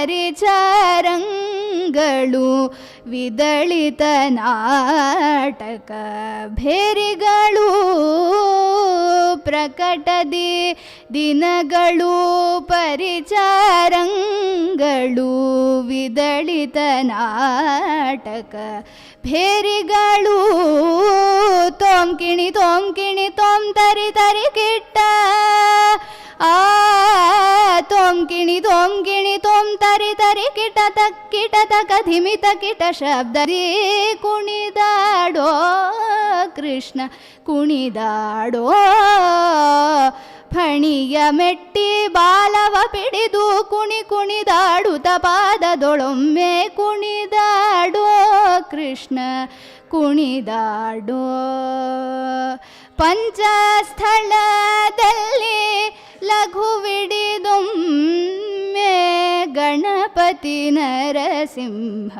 ಪರಿಚಾರಂಗಳು ವಿದಳಿತ ನಾಟಕ ಭೇರಿಗಳು ಪ್ರಕಟದಿ ದಿನಗಳು ಪರಿಚಾರಂಗಳು ವಿದಳಿತ ನಾಟಕ ಭೇರಿಗಳು ತೋಂ ಕಿಣಿ ತೋಂ ತರಿ ತರಿ ಕಿಟ್ಟ ತೋಂ ಕಿಣಿ ತೋಂ ತರಿ ತರಿ ಕಿಟ ತಕ್ಕ ಧಿಮಿತ ಕಿಟ ಶಬ್ದ ಕುಣಿದಾಡೋ ಕೃಷ್ಣ ಕುಣಿದಾಡೋ ಫಣಿಯ ಮೆಟ್ಟಿ ಬಾಲವ ಪಿಡಿದು ಕುಣಿದಾಡುತ್ತ ಪಾದದೊಳೊಮ್ಮೆ ಕುಣಿದಾಡೋ ಕೃಷ್ಣ ಕುಣಿದಾಡೋ ಪಂಚಸ್ಥಳದಲ್ಲಿ ಲಘುವಿಡಿದೊಮ್ಮೆ ಗಣಪತಿ ನರಸಿಂಹ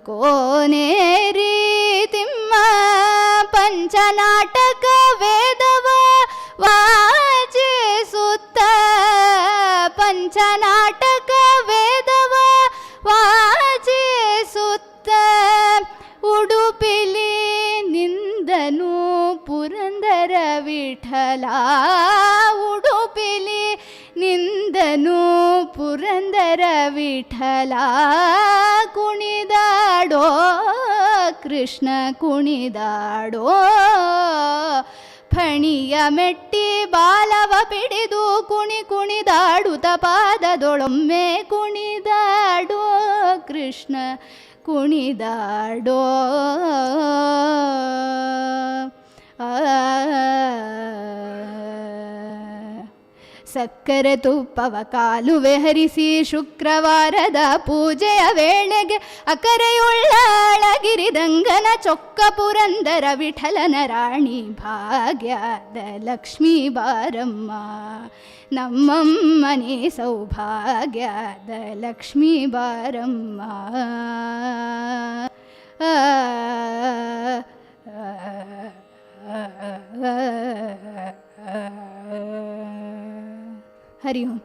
ಕೋನೇರಿ ತಿಮ್ಮ ಪಂಚನಾಟಕ ವೇದವ ವಾಚಿಸುತ್ತ ಪಂಚನಾಟಕ ವೇದವ ವಾಚಿಸುತ್ತ ಉಡುಪಿಲಿ ನಿಂದನು ಪುರಂದರ ವಿಠಲ ಉಡುಪಿಲಿ ನಿಂದನು ಪುರಂದರ ವಿಠಲ ಕುಣಿದಾಡೋ ಕೃಷ್ಣ ಕುಣಿದಾಡೋ ಫಣಿಯ ಮೆಟ್ಟಿ ಬಾಲವ ಪಿಡಿದು ಕುಣಿದಾಡುತ್ತ ಪಾದದೊಳೊಮ್ಮೆ ಕುಣಿದಾಡೋ ಕೃಷ್ಣ ಕುಣಿದಾಡೋ ಸಕ್ಕರೆ ತುಪ್ಪವ ಕಾಲುವೆ ಹರಿಸಿ ಶುಕ್ರವಾರದ ಪೂಜೆಯ ವೇಳೆಗೆ ಅಕರೆಯುಳ್ಳಾಳಗಿರಿದಂಗನ ಚೊಕ್ಕ ಪುರಂದರ ವಿಠಲನ ರಾಣಿ ಭಾಗ್ಯದ ಲಕ್ಷ್ಮೀ ಬಾರಮ್ಮ ನಮ್ಮಮ್ಮನೇ ಸೌಭಾಗ್ಯದ ಲಕ್ಷ್ಮೀ ಬಾರಮ್ಮ हरि ओम.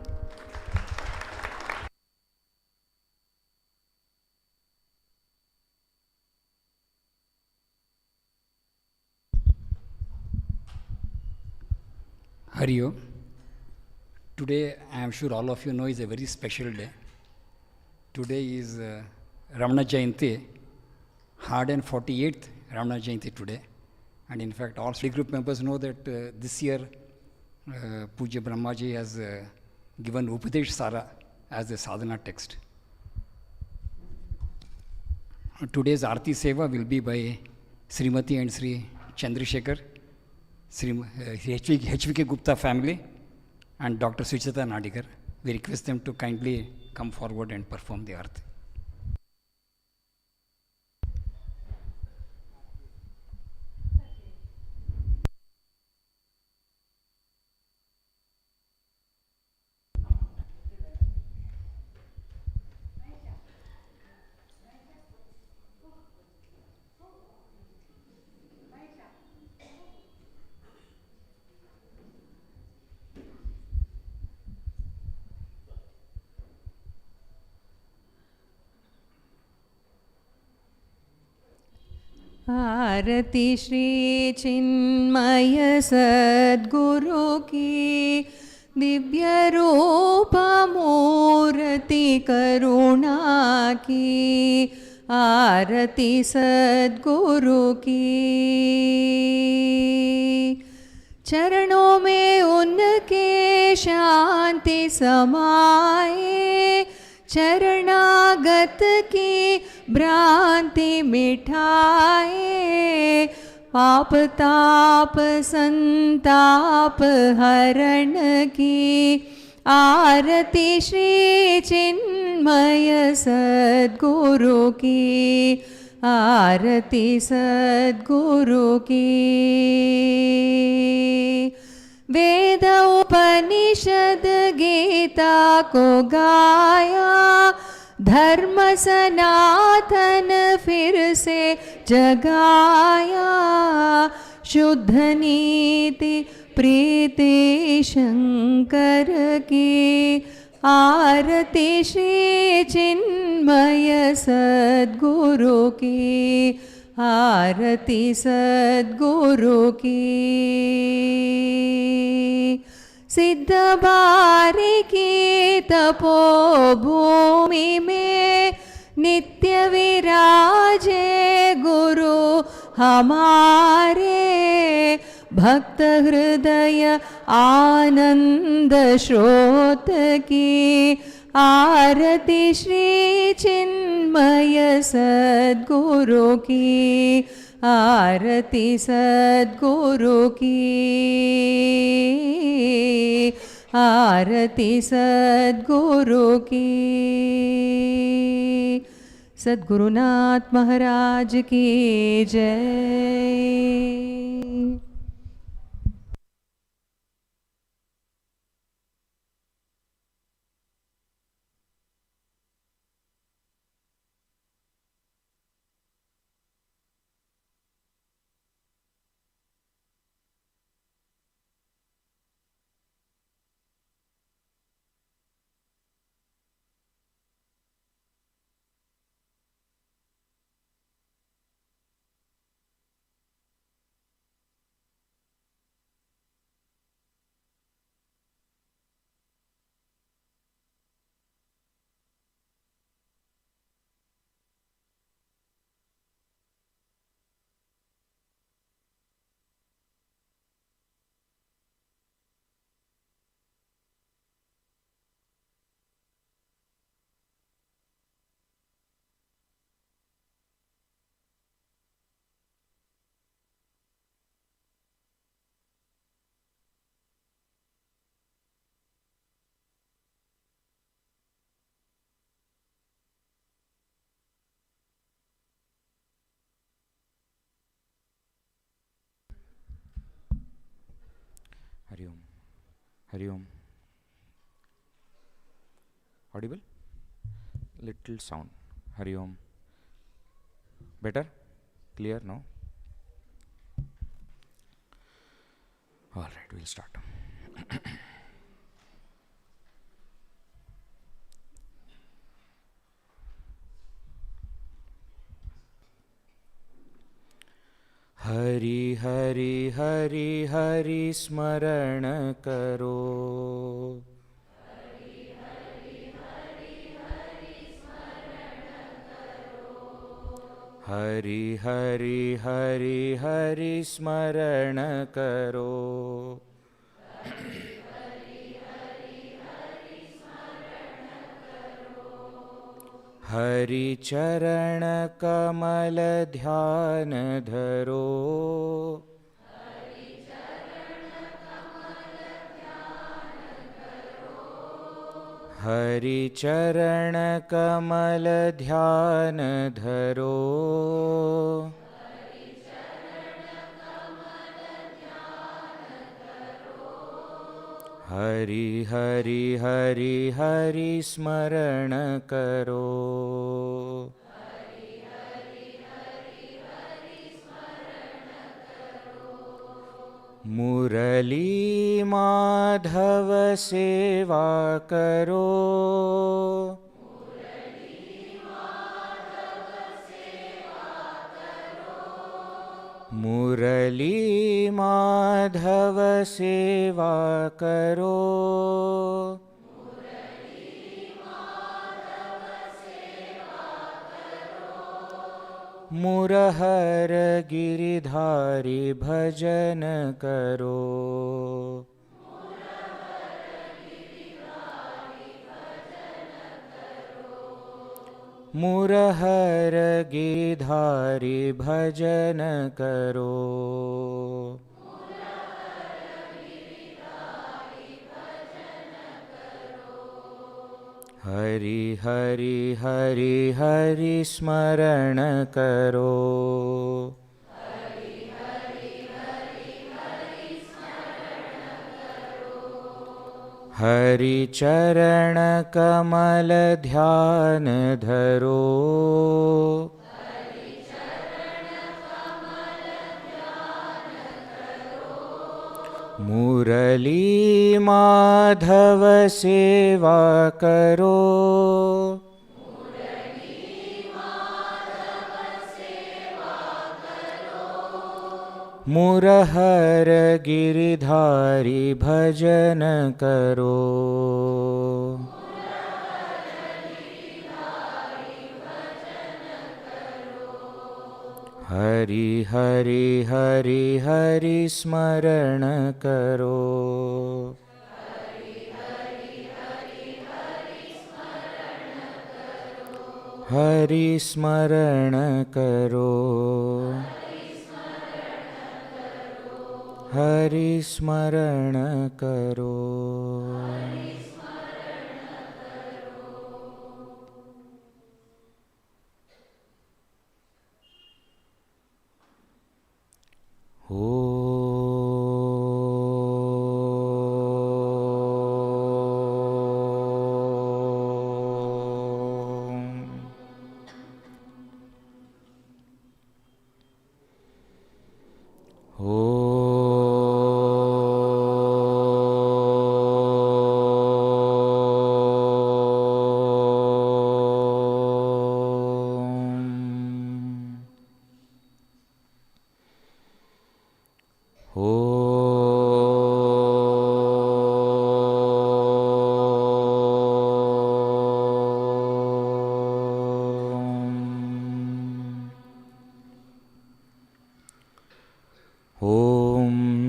Hari Om. Today, I am sure all of you know, is a very special day. Today is Ramana Jayanti, 148th Ramana Jayanti today. And in fact, all study group members know that this year, Pujya Brahmaji has given Upadesh Sara as the sadhana text. Today's Aarti Seva will be by Srimati and Sri Chandrasekhar, HVK Gupta family, and Dr. Suchita Nadigar. We request them to kindly come forward and perform the Aarti. आरती श्री चिन्मय सद्गुरु की दिव्य रूप मूर्ति करुणा की आरती सद्गुरु की चरणों में उनके शांति समाए चरणागत की भ्रांति मिठाए पाप ताप संताप हरण की आरती श्री चिन्मय सद्गुरु की आरती सद्गुरु की वेद उपनिषद गीता को गाया धर्म सनातन फिर से जगाया शुद्ध नीति प्रीति शंकर की आरती श्री चिन्मय सद्गुरु की, आरती सद्गुरु की। सिद्ध बारिकी तपोभूमि में नित्य विराजे गुरु हमारे। भक्त हृदय आनंद स्रोत की, आरती श्री चिन्मय सद्गुरु की, आरती सद्गुरु की, आरती सद्गुरु की। सद्गुरुनाथ महाराज की जय। Hari Om. Hari Om. Audible? Little sound. Hari Om. Better? Clear now? Alright, we'll start. Hari Hari Hari Hari स्मरण करो, हरि हरि हरि हरि स्मरण करो, हरि चरण कमल ध्यान धरो, हरि चरण कमल ध्यान धरो, हरि हरि हरि हरि स्मरण करो, मुरली माधव सेवा करो, मुरली माधव सेवा करो, मुरहर गिरिधारी भजन करो, मुरहर गिरिधारी भजन करो, हरि हरि हरि हरि स्मरण करो, हरि चरण कमल ध्यान धरो, मुरली माधव सेवा करो, मुरहर गिरिधारी भजन करो, हरि हरि हरि हरि स्मरण करो, हरि स्मरण करो, हरि स्मरण करो।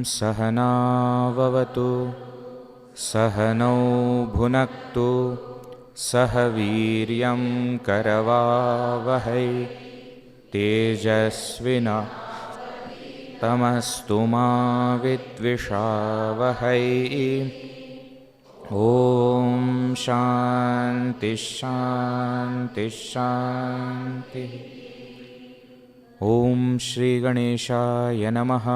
सहना भवतु, सहनौ भुनक्तु, सह वीर्यं करवावहै, तेजस्विना तमस्तु मा विद्विषावहै। ॐ शान्ति शान्ति शान्तिः। ॐ श्री गणेशाय नमः।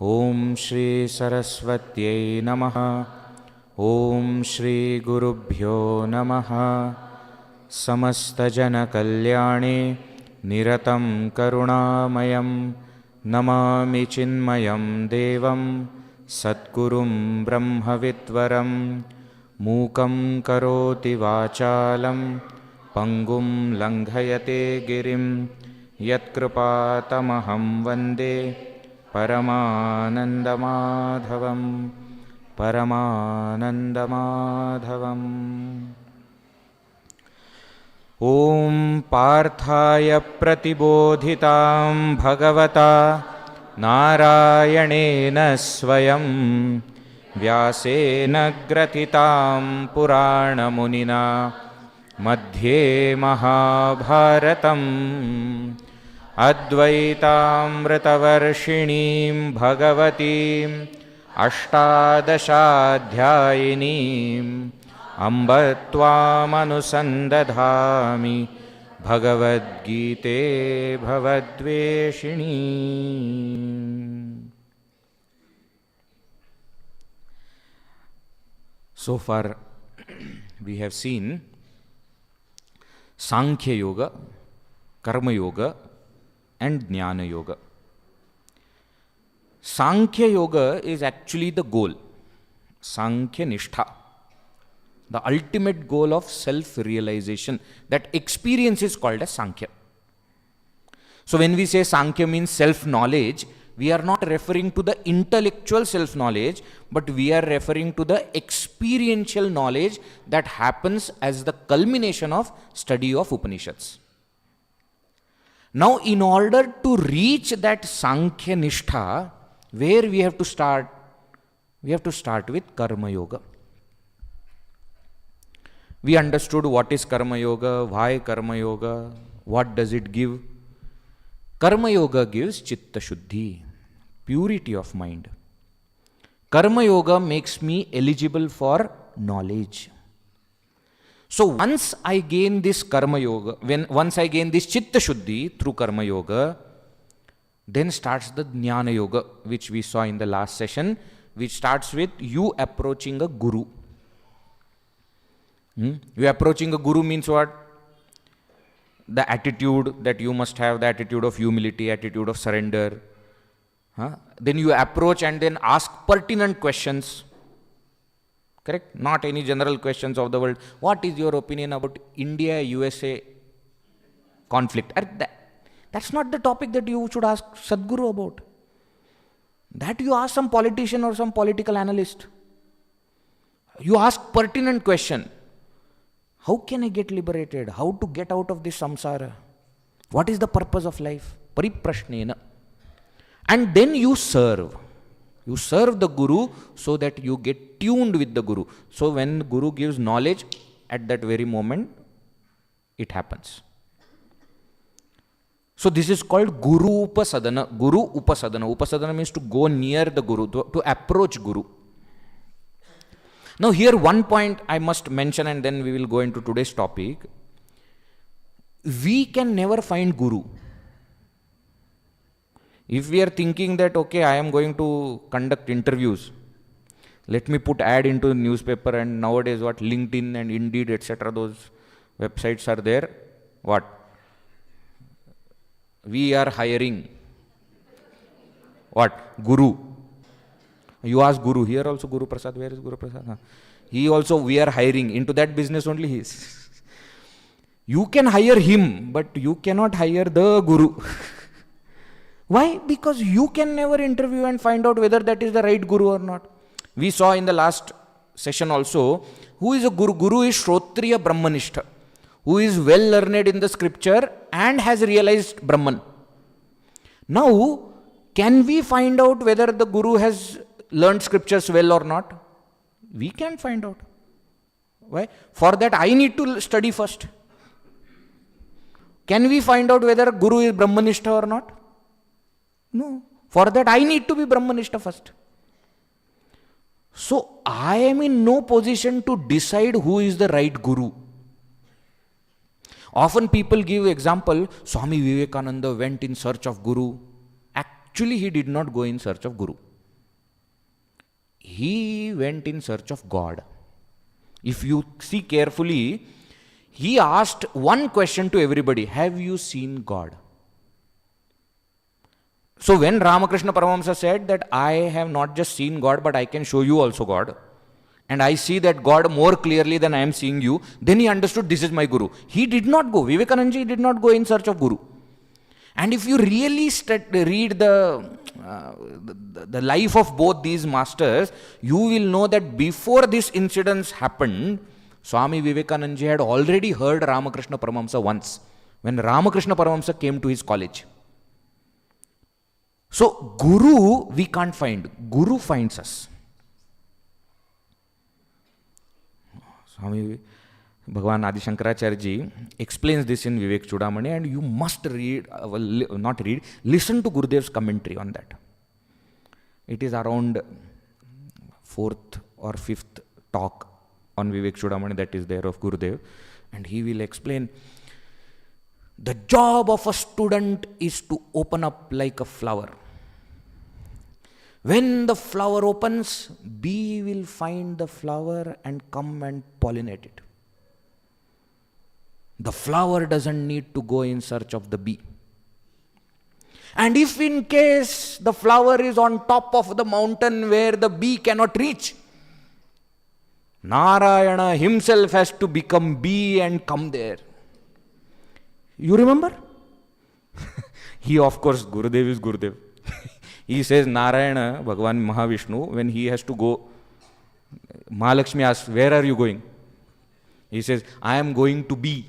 ॐ श्री सरस्वत्यै नमः। ॐ श्री गुरुभ्यो नमः। समस्तजनकल्याणे निरतं करुणामयं नमामि चिन्मयं देवं सद्गुरुं ब्रह्मविद्वरं। मूकं करोति वाचालं पङ्गुं लङ्घयते गिरिं, यत्कृपातमहं वन्दे परमानन्दमाधवं परमानन्दमाधवम्। ॐ पार्थाय प्रतिबोधितां भगवता नारायणेन स्वयं, व्यासेन ग्रथितां पुराणमुनिना मध्ये महाभारतम्। अद्वैतामृतवर्षिणीं भगवतीम् अष्टादशाध्यायिनीम् अम्ब त्वामनुसन्दधामि भगवद्गीते भवद्वेषिणी। So far we have seen Sankhya Yoga, Karma Yoga and Jnana Yoga. Sankhya Yoga is actually the goal. Sankhya Nishtha, the ultimate goal of self-realization. That experience is called as Sankhya. So when we say Sankhya means self-knowledge, we are not referring to the intellectual self-knowledge, but we are referring to the experiential knowledge that happens as the culmination of study of Upanishads. Now, in order to reach that Sankhya Nishtha, where we have to start? We have to start with Karma Yoga. We understood what is Karma Yoga, why Karma Yoga, what does it give. Karma Yoga gives Chitta Shuddhi, purity of mind. Karma Yoga makes me eligible for knowledge. So once I gain this Karma Yoga, once I gain this Chitta Shuddhi through Karma Yoga, then starts the Jnana Yoga, which we saw in the last session, which starts with you approaching a Guru. You approaching a Guru means what? The attitude that you must have, the attitude of humility, attitude of surrender. Then you approach and then ask pertinent questions. Correct? Not any general questions of the world. What is your opinion about India-USA conflict? That's not the topic that you should ask Sadguru about. That you ask some politician or some political analyst. You ask pertinent question. How can I get liberated? How to get out of this samsara? What is the purpose of life? Pariprashnena. And then you serve. You serve the Guru so that you get tuned with the Guru. So when Guru gives knowledge, at that very moment, it happens. So this is called Guru Upasadana. Guru Upasadana. Upasadana means to go near the Guru, to approach Guru. Now here one point I must mention, and then we will go into today's topic. We can never find Guru. If we are thinking that, okay, I am going to conduct interviews, let me put ad into the newspaper, and nowadays what, LinkedIn and Indeed, etc., those websites are there. What? We are hiring. What? Guru. You ask Guru, here also Guru Prasad, where is Guru Prasad? He also, we are hiring. Into that business only he is. You can hire him, but you cannot hire the Guru. Why? Because you can never interview and find out whether that is the right Guru or not. We saw in the last session also, who is a Guru? Guru is Shrotriya Brahmanistha, who is well learned in the scripture and has realized Brahman. Now, can we find out whether the Guru has learned scriptures well or not? We can find out. Why? For that I need to study first. Can we find out whether Guru is Brahmanistha or not? No. For that I need to be Brahmanistha first. So I am in no position to decide who is the right Guru. Often people give example, Swami Vivekananda went in search of Guru. Actually he did not go in search of Guru. He went in search of God. If you see carefully, he asked one question to everybody, have you seen God? So when Ramakrishna Paramahamsa said that I have not just seen God, but I can show you also God, and I see that God more clearly than I am seeing you, then he understood this is my Guru. He did not go, Vivekananda did not go in search of Guru. And if you really read the life of both these masters, you will know that before this incidents happened, Swami Vivekananda had already heard Ramakrishna Paramahamsa once, when Ramakrishna Paramahamsa came to his college. So, Guru we can't find. Guru finds us. Swami Bhagavan Adi Shankaracharya ji explains this in Vivek Chudamani, and you must read, listen to Gurudev's commentary on that. It is around 4th or 5th talk on Vivek Chudamani that is there of Gurudev, and he will explain the job of a student is to open up like a flower. When the flower opens, bee will find the flower and come and pollinate it. The flower doesn't need to go in search of the bee. And if in case the flower is on top of the mountain where the bee cannot reach, Narayana himself has to become bee and come there. You remember? He, of course, Gurudev is Gurudev. He says Narayana, Bhagavan Mahavishnu, when he has to go, Mahalakshmi asks, where are you going? He says, I am going to be.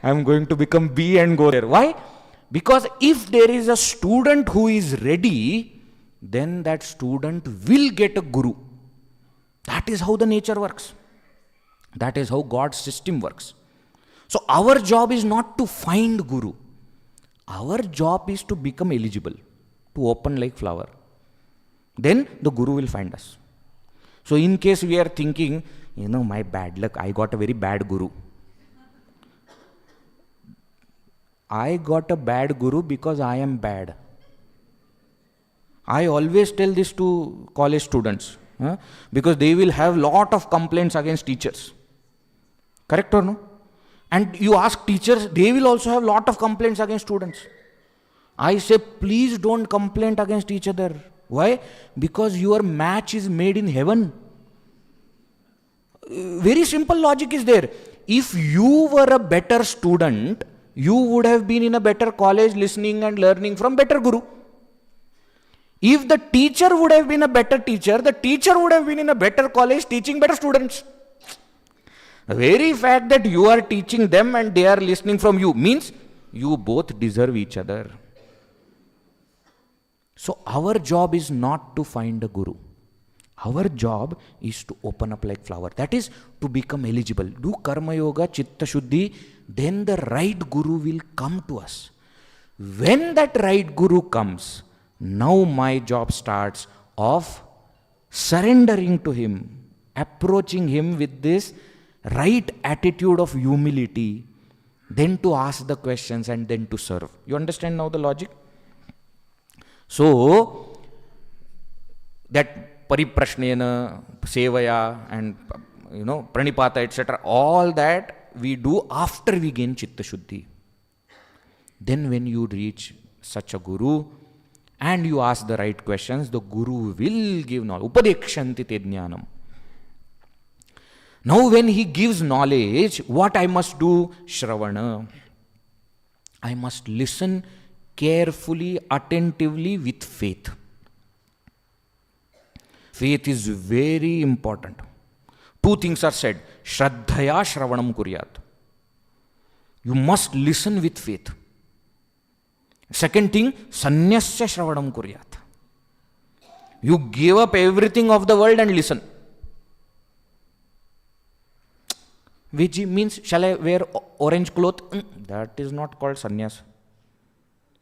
I am going to become bee and go there. Why? Because if there is a student who is ready, then that student will get a Guru. That is how the nature works. That is how God's system works. So our job is not to find Guru. Our job is to become eligible, to open like flower. Then the Guru will find us. So in case we are thinking, my bad luck, I got a very bad Guru. I got a bad Guru because I am bad. I always tell this to college students, because they will have lot of complaints against teachers. Correct or no? And you ask teachers, they will also have lot of complaints against students. I say, please don't complain against each other. Why? Because your match is made in heaven. Very simple logic is there. If you were a better student, you would have been in a better college listening and learning from better guru. If the teacher would have been a better teacher, the teacher would have been in a better college teaching better students. The very fact that you are teaching them and they are listening from you means you both deserve each other. So our job is not to find a guru. Our job is to open up like flower. That is to become eligible. Do karma yoga, chitta shuddhi, then the right guru will come to us. When that right guru comes, now my job starts of surrendering to him, approaching him with this right attitude of humility, then to ask the questions and then to serve. You understand now the logic? So, that pariprashnena, sevaya and pranipata, etc., all that we do after we gain chitta shuddhi. Then when you reach such a guru and you ask the right questions, the guru will give knowledge. Upadekshanti te jnanam. Now when he gives knowledge, what I must do? Shravana. I must listen carefully, attentively with faith. Faith is very important. Two things are said. Shraddhaya shravanam kuryat. You must listen with faith. Second thing, sannyasya shravanam kuryat. You give up everything of the world and listen. Which means, shall I wear orange cloth? That is not called sannyasa.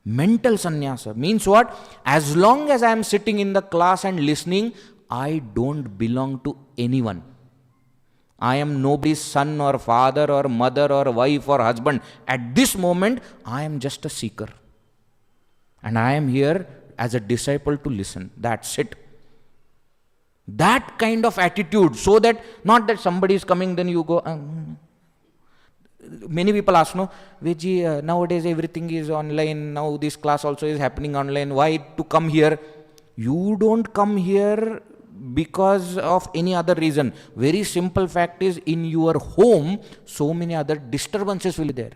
Mental sannyasa means what? As long as I am sitting in the class and listening, I don't belong to anyone. I am nobody's son or father or mother or wife or husband. At this moment, I am just a seeker. And I am here as a disciple to listen. That's it. That kind of attitude, so that not that somebody is coming, then you go. Many people ask, no, Viji, nowadays everything is online. Now this class also is happening online. Why to come here? You don't come here because of any other reason. Very simple fact is, in your home, so many other disturbances will be there.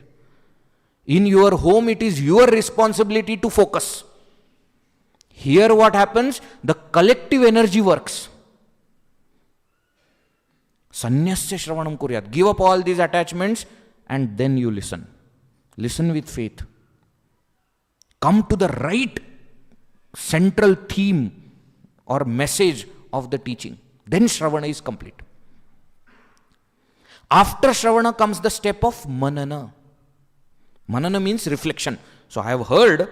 In your home, it is your responsibility to focus. Here what happens? The collective energy works. Sannyasya shravanam kuryat. Give up all these attachments and then you listen. Listen with faith. Come to the right central theme or message of the teaching. Then shravana is complete. After shravana comes the step of manana. Manana means reflection. So I have heard,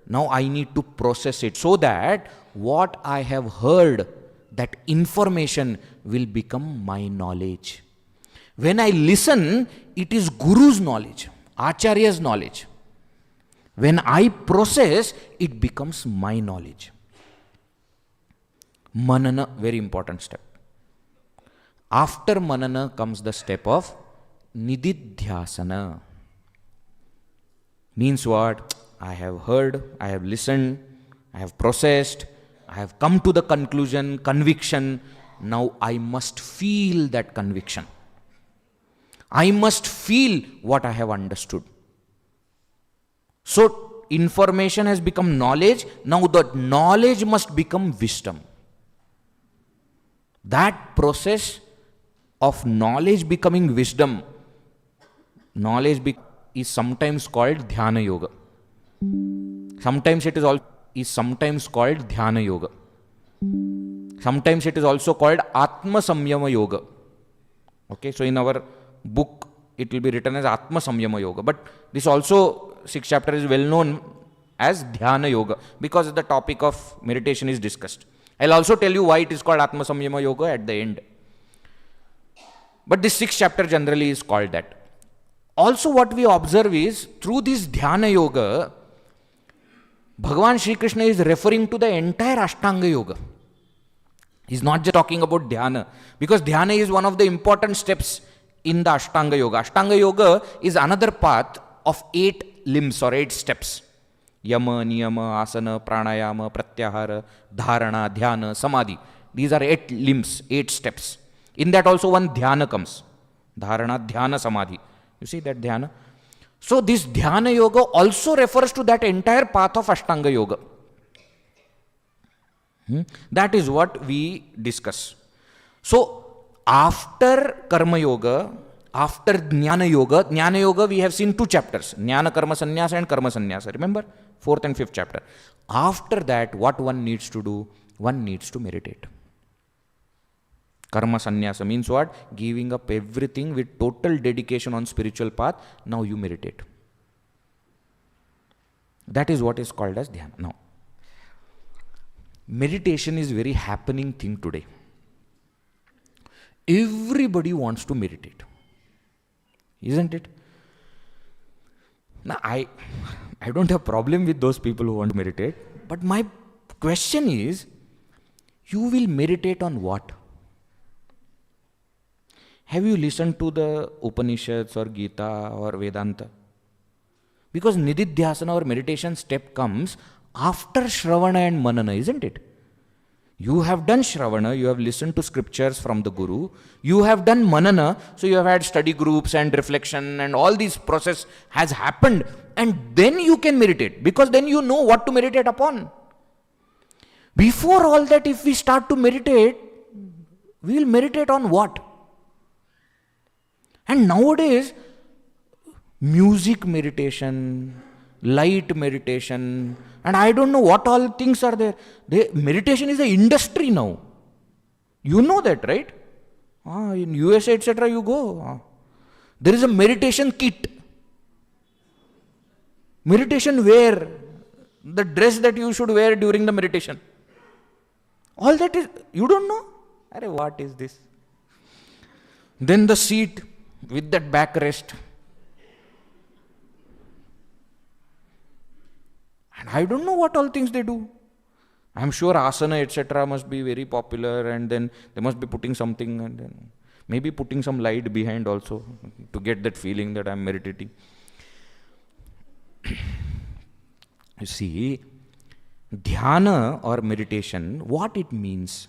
now I need to process it so that what I have heard, that information will become my knowledge. When I listen, it is Guru's knowledge, Acharya's knowledge. When I process, it becomes my knowledge. Manana, very important step. After manana comes the step of nididhyasana. Means what? I have heard, I have listened, I have processed, I have come to the conclusion, conviction. Now I must feel that conviction. I must feel what I have understood. So information has become knowledge. Now that knowledge must become wisdom. That process of knowledge becoming wisdom, is sometimes called dhyana yoga. Sometimes it is sometimes called dhyana yoga. Sometimes it is also called atma samyama yoga. Okay, so in our book it will be written as atma samyama yoga, but this also 6th chapter is well known as dhyana yoga because the topic of meditation is discussed. I'll also tell you why it is called atma samyama yoga at the end. But this 6th chapter generally is called that. Also what we observe is, through this dhyana yoga, Bhagavan Shri Krishna is referring to the entire Ashtanga yoga. He's not just talking about dhyana, because dhyana is one of the important steps in the Ashtanga yoga. Ashtanga yoga is another path of 8 limbs or 8 steps. Yama, Niyama, Asana, Pranayama, Pratyahara, Dharana, Dhyana, Samadhi. These are 8 limbs, 8 steps. In that also one dhyana comes. Dharana, Dhyana, Samadhi. You see that dhyana? So this dhyana yoga also refers to that entire path of Ashtanga yoga. That is what we discuss. So after Karma yoga, after Jnana yoga we have seen 2 chapters. Jnana Karma Sannyasa and Karma Sannyasa. Remember? 4th and 5th chapter. After that, what one needs to do? One needs to meditate. Karma sannyasa means what? Giving up everything with total dedication on spiritual path. Now you meditate. That is what is called as dhyana. Now, meditation is very happening thing today. Everybody wants to meditate. Isn't it? Now, I don't have problem with those people who want to meditate. But my question is, you will meditate on what? Have you listened to the Upanishads or Geeta or Vedanta? Because Nididhyasana or meditation step comes after Shravana and Manana, isn't it? You have done Shravana, you have listened to scriptures from the Guru, you have done Manana, so you have had study groups and reflection and all this process has happened, and then you can meditate, because then you know what to meditate upon. Before all that, if we start to meditate, we will meditate on what? And nowadays, music meditation, light meditation, and I don't know what all things are there. Meditation is an industry now. You know that, right? In USA, etc., you go. There is a meditation kit. Meditation wear. The dress that you should wear during the meditation. All that is, you don't know? Arey, what is this? Then the seat with that backrest. And I don't know what all things they do. I am sure asana, etc. must be very popular, and then they must be putting something, and then maybe putting some light behind also to get that feeling that I am meditating. You see, dhyana or meditation, what it means?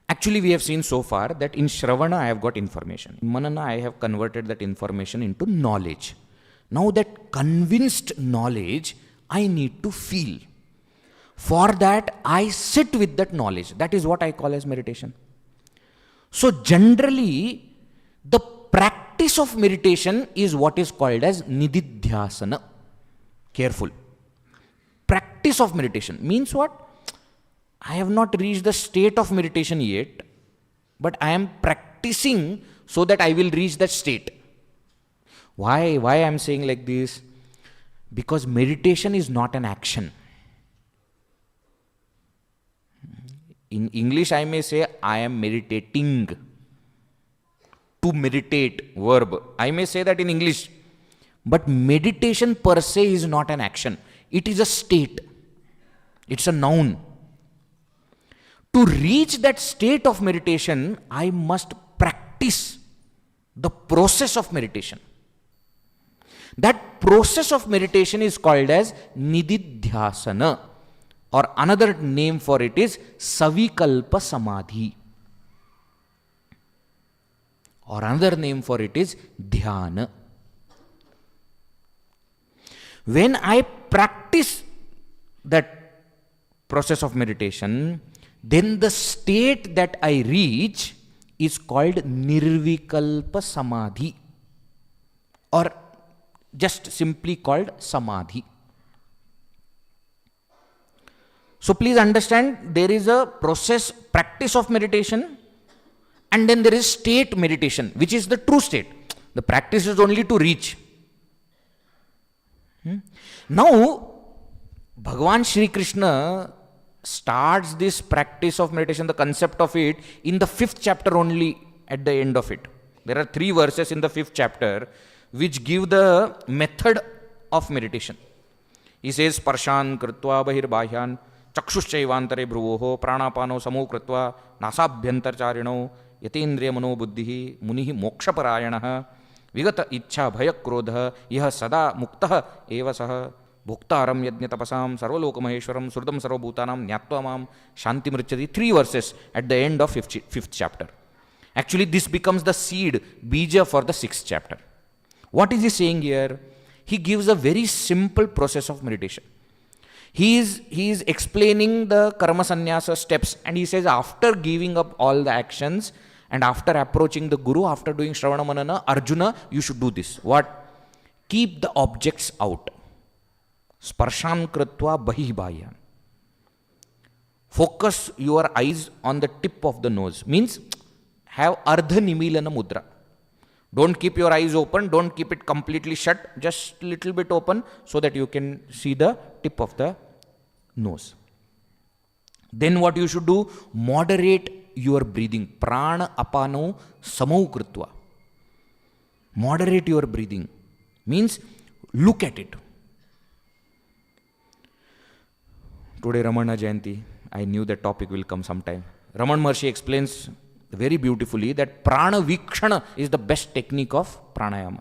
Actually, we have seen so far that in Shravana I have got information. In Manana I have converted that information into knowledge. Now that convinced knowledge I need to feel. For that I sit with that knowledge. That is what I call as meditation. So generally the practice of meditation is what is called as nididhyasana. Careful. Practice of meditation means what? I have not reached the state of meditation yet, but I am practicing so that I will reach that state. Why I am saying like this? Because meditation is not an action. In English I may say I am meditating. To meditate, verb. I may say that in English. But meditation per se is not an action. It is a state. It's a noun. To reach that state of meditation, I must practice the process of meditation. That process of meditation is called as nididhyasana, or another name for it is savikalpa samadhi, or another name for it is dhyana. When I practice that process of meditation, then the state that I reach is called nirvikalpa samadhi, or just simply called samadhi. So please understand, there is a process, practice of meditation, and then there is state meditation, which is the true state. The practice is only to reach. Now, Bhagavan Shri Krishna starts this practice of meditation, the concept of it, in the 5th chapter only, at the end of it. There are 3 verses in the 5th chapter which give the method of meditation. He says, Sparshan kritva bahir bahyan chakshushchaivantare bhruvoho pranapano samo kritva nasabhyantar charino yatindriya mano buddhihi munihi mokshaparayanaha विगत इच्छा भय क्रोध यह सदा मुक्तः एव सः भोक्तारं यज्ञ तपसां सर्वलोकमहेश्वरं श्रुतं सर्वभूतानां ज्ञात्वा मां शान्तिमृच्छति. 3 verses at the end of fifth chapter. Actually, this becomes the seed, bija, for the 6th chapter. What is he saying here? He gives a very simple process of meditation. He is explaining the karma sannyasa steps, and he says after giving up all the actions and after approaching the Guru, after doing Shravana Manana, Arjuna, you should do this. What? Keep the objects out. Sparshan kritva bahi bhaya. Focus your eyes on the tip of the nose. Means have ardha nimilana mudra. Don't keep your eyes open, don't keep it completely shut, just little bit open so that you can see the tip of the nose. Then what you should do? Moderate your breathing. Prana apano samau kritva. Moderate your breathing. Means look at it. Today Ramana Jayanti, I knew that topic will come sometime. Raman Maharshi explains very beautifully that prana vikshana is the best technique of pranayama.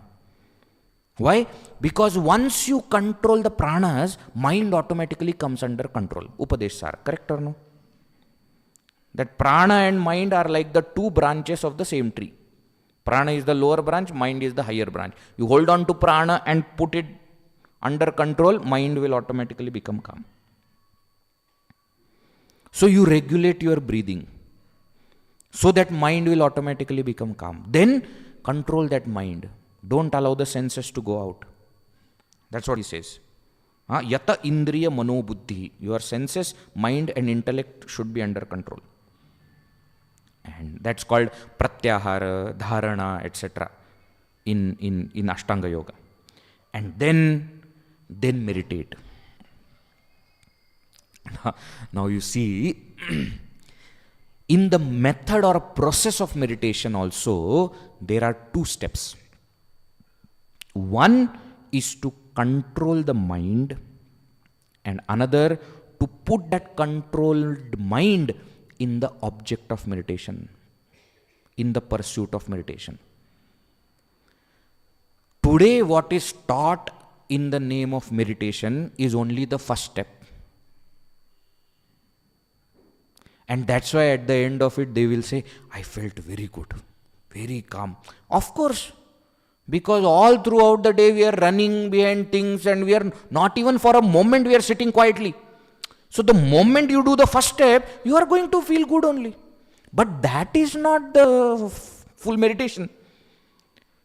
Why? Because once you control the pranas, mind automatically comes under control. Upadeshsara, correct or no? That prana and mind are like the 2 branches of the same tree. Prana is the lower branch, mind is the higher branch. You hold on to prana and put it under control, mind will automatically become calm. So you regulate your breathing so that mind will automatically become calm. Then control that mind. Don't allow the senses to go out. That's what he says. Yata indriya mano buddhi. Your senses, mind and intellect should be under control. And that's called pratyahara, dharana, etc. in Ashtanga Yoga. And then meditate. Now you see, in the method or process of meditation also, there are 2 steps. One is to control the mind, and another to put that controlled mind in the object of meditation, in the pursuit of meditation. Today what is taught in the name of meditation is only the first step. And that's why at the end of it they will say, I felt very good, very calm. Of course, because all throughout the day we are running behind things and we are not even for a moment we are sitting quietly. So the moment you do the first step, you are going to feel good only. But that is not the full meditation.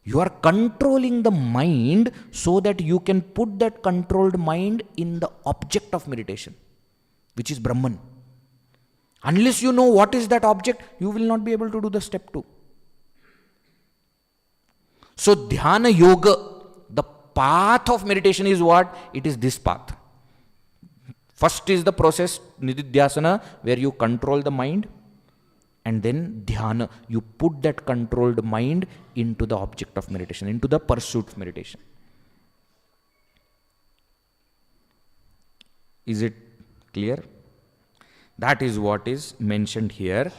You are controlling the mind so that you can put that controlled mind in the object of meditation, which is Brahman. Unless you know what is that object, you will not be able to do the step 2. So Dhyana Yoga, the path of meditation is what? It is this path. First is the process, Nididhyasana, where you control the mind. And then Dhyana, you put that controlled mind into the object of meditation, into the pursuit of meditation. Is it clear? That is what is mentioned here.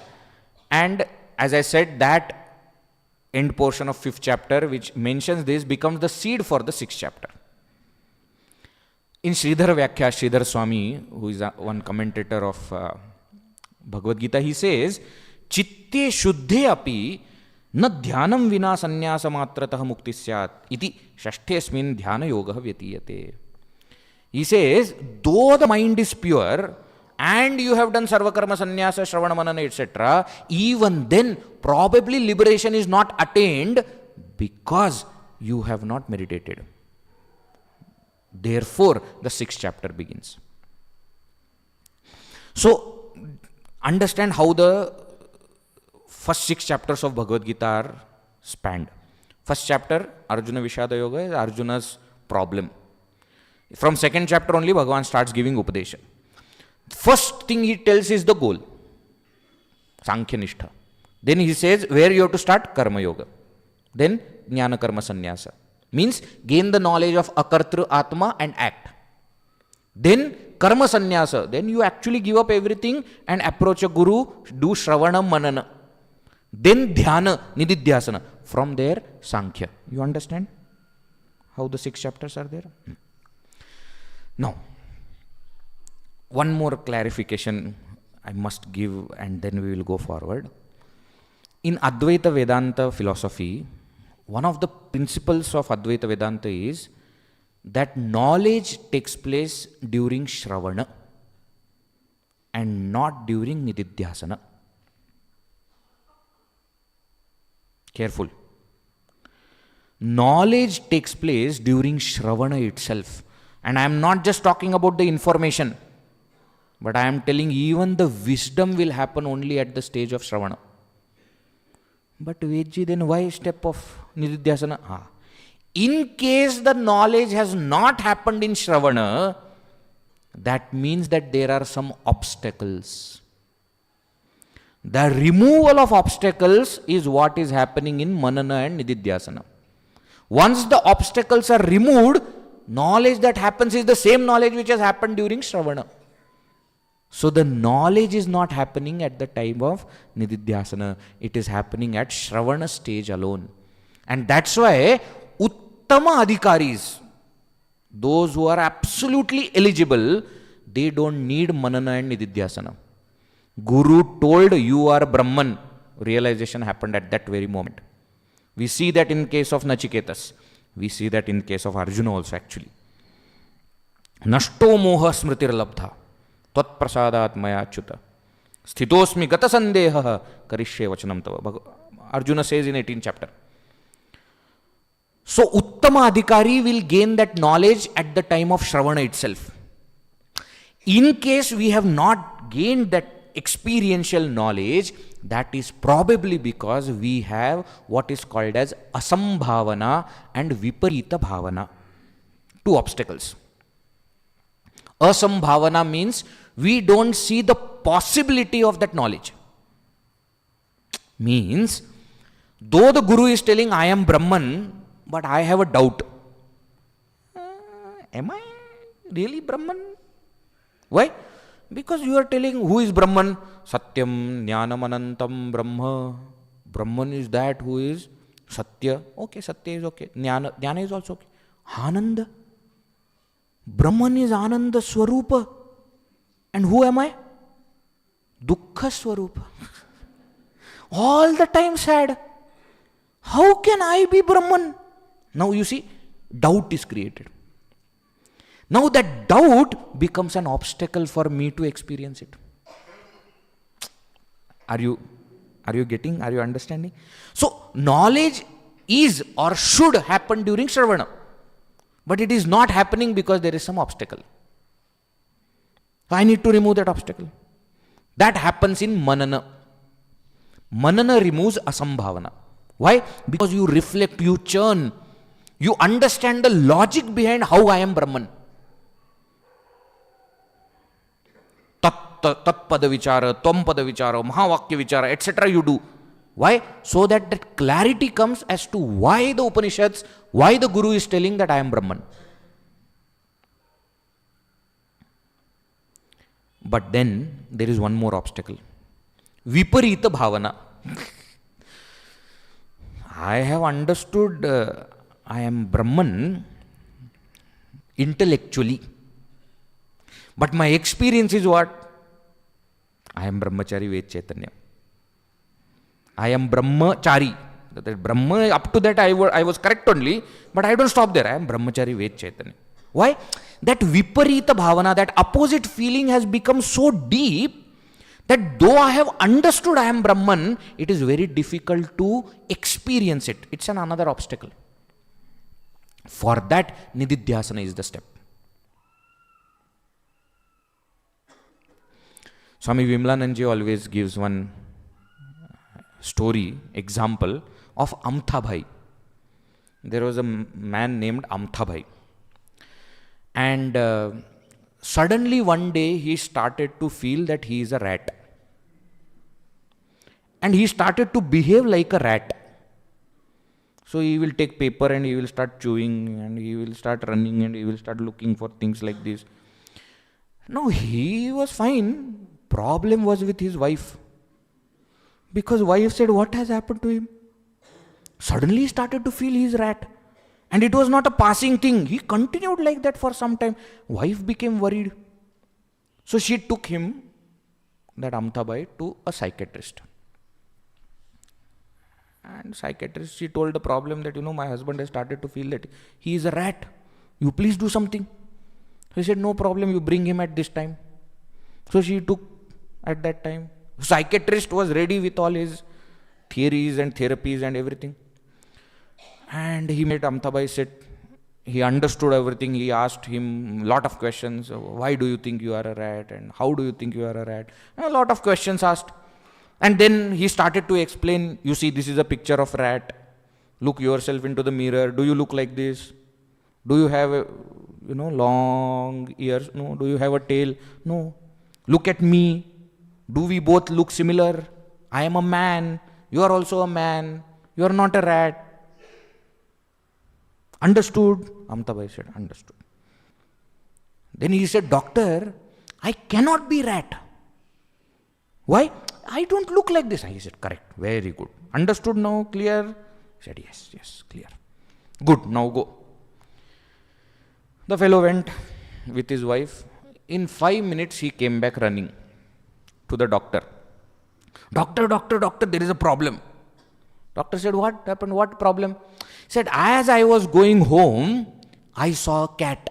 And as I said, that end portion of 5th chapter which mentions this becomes the seed for the 6th chapter. In Sridhar Vyakhya, Sridhar Swami, who is one commentator of Bhagavad Gita, he says, Chitte shuddhe api na dhyanam vina sannyasa matratah mukti syat iti shasthesmin dhyana yoga vyatiyate. He says, though the mind is pure, and you have done sarvakarma sannyasa, shravana manana, etc., even then probably liberation is not attained because you have not meditated. Therefore, the 6th chapter begins. So, understand how the first 6 chapters of Bhagavad Gita are spanned. First chapter, Arjuna Vishada Yoga, is Arjuna's problem. From 2nd chapter only, Bhagavan starts giving Upadesha. First thing he tells is the goal, Sankhya Nishtha. Then he says where you have to start, Karma Yoga. Then Jnana Karma Sannyasa. Means gain the knowledge of Akartru Atma and act. Then Karma Sannyasa. Then you actually give up everything and approach a Guru, do Shravana Manana. then dhyana, nididhyasana. From there, sankhya. You understand how the 6 chapters are there? Now, one more clarification I must give, and then we will go forward. In Advaita Vedanta philosophy, one of the principles of Advaita Vedanta is that knowledge takes place during Shravana and not during Nididhyasana. Careful. Knowledge takes place during Shravana itself. And I am not just talking about the information, but I am telling even the wisdom will happen only at the stage of Shravana. But Vedji, then why step of Nididhyasana? In case the knowledge has not happened in Shravana, that means that there are some obstacles. The removal of obstacles is what is happening in Manana and Nididhyasana. Once the obstacles are removed, knowledge that happens is the same knowledge which has happened during Shravana. So the knowledge is not happening at the time of Nididhyasana. It is happening at Shravana stage alone. And that's why Uttama Adhikaris, those who are absolutely eligible, they don't need Manana and Nididhyasana. Guru told you are Brahman. Realization happened at that very moment. We see that in case of Nachiketas. We see that in case of Arjuna also actually. Nashto moha smritir labdha. Tvat prasadat maya achyuta. Sthitosmi gata sandeha karishye vachanam tava. Arjuna says in 18th chapter. So Uttama Adhikari will gain that knowledge at the time of Shravana itself. In case we have not gained that experiential knowledge, that is probably because we have what is called as asambhavana and viparita bhavana. 2 obstacles. Asambhavana means we don't see the possibility of that knowledge. Means, though the Guru is telling I am Brahman, but I have a doubt. Am I really Brahman? Why? Because you are telling who is Brahman? Satyam, Jnanam, Anantam, Brahma. Brahman is that who is Satya. Okay, Satya is okay. Jnana is also okay. Ananda. Brahman is Ananda Swarupa. And who am I? Dukkha Swarupa. All the time sad. How can I be Brahman? Now you see, doubt is created. Now that doubt becomes an obstacle for me to experience it. Are you getting? Are you understanding? So knowledge is or should happen during Shravana. But it is not happening because there is some obstacle. I need to remove that obstacle. That happens in Manana. Manana removes asambhavana. Why? Because you reflect, you churn, you understand the logic behind how I am Brahman. Tatpada vichara, tvam-pada vichara, mahavakya vichara, etc. you do. Why? So that that clarity comes as to why the Upanishads, why the Guru is telling that I am Brahman. But then there is one more obstacle. Viparita bhavana. I have understood I am Brahman intellectually. But my experience is what? I am Brahmachari Ved Chaitanya. I am Brahmachari. That Brahma, up to that I was correct only, but I don't stop there. I am Brahmachari Ved Chaitanya. Why? That Viparita Bhavana, that opposite feeling has become so deep that though I have understood I am Brahman, it is very difficult to experience it. It's another obstacle. For that, Nididhyasana is the step. Swami Vimlananji always gives one story, example of Amtha Bhai. There was a man named Amtha Bhai. And suddenly one day he started to feel that he is a rat. And he started to behave like a rat. So he will take paper and he will start chewing and he will start running and he will start looking for things like this. No, he was fine. Problem was with his wife. Because wife said, what has happened to him? Suddenly he started to feel his rat. And it was not a passing thing. He continued like that for some time. Wife became worried. So she took him, that Amtabai, to a psychiatrist. And psychiatrist, she told the problem that, my husband has started to feel that he is a rat. You please do something. He said, no problem, you bring him at this time. So she took at that time. Psychiatrist was ready with all his theories and therapies and everything. And he made Amtabai sit. He understood everything. He asked him a lot of questions. Why do you think you are a rat? And how do you think you are a rat? And a lot of questions asked. And then he started to explain, you see, this is a picture of rat. Look yourself into the mirror. Do you look like this? Do you have, long ears? No. Do you have a tail? No. Look at me. Do we both look similar? I am a man. You are also a man. You are not a rat. Understood? Amtabai said, understood. Then he said, doctor, I cannot be rat. Why? I don't look like this. He said, correct. Very good. Understood now? Clear? He said, yes, clear. Good, now go. The fellow went with his wife. In 5 minutes, he came back running to the doctor. Doctor, there is a problem. Doctor said, what happened? What problem? He said, as I was going home, I saw a cat.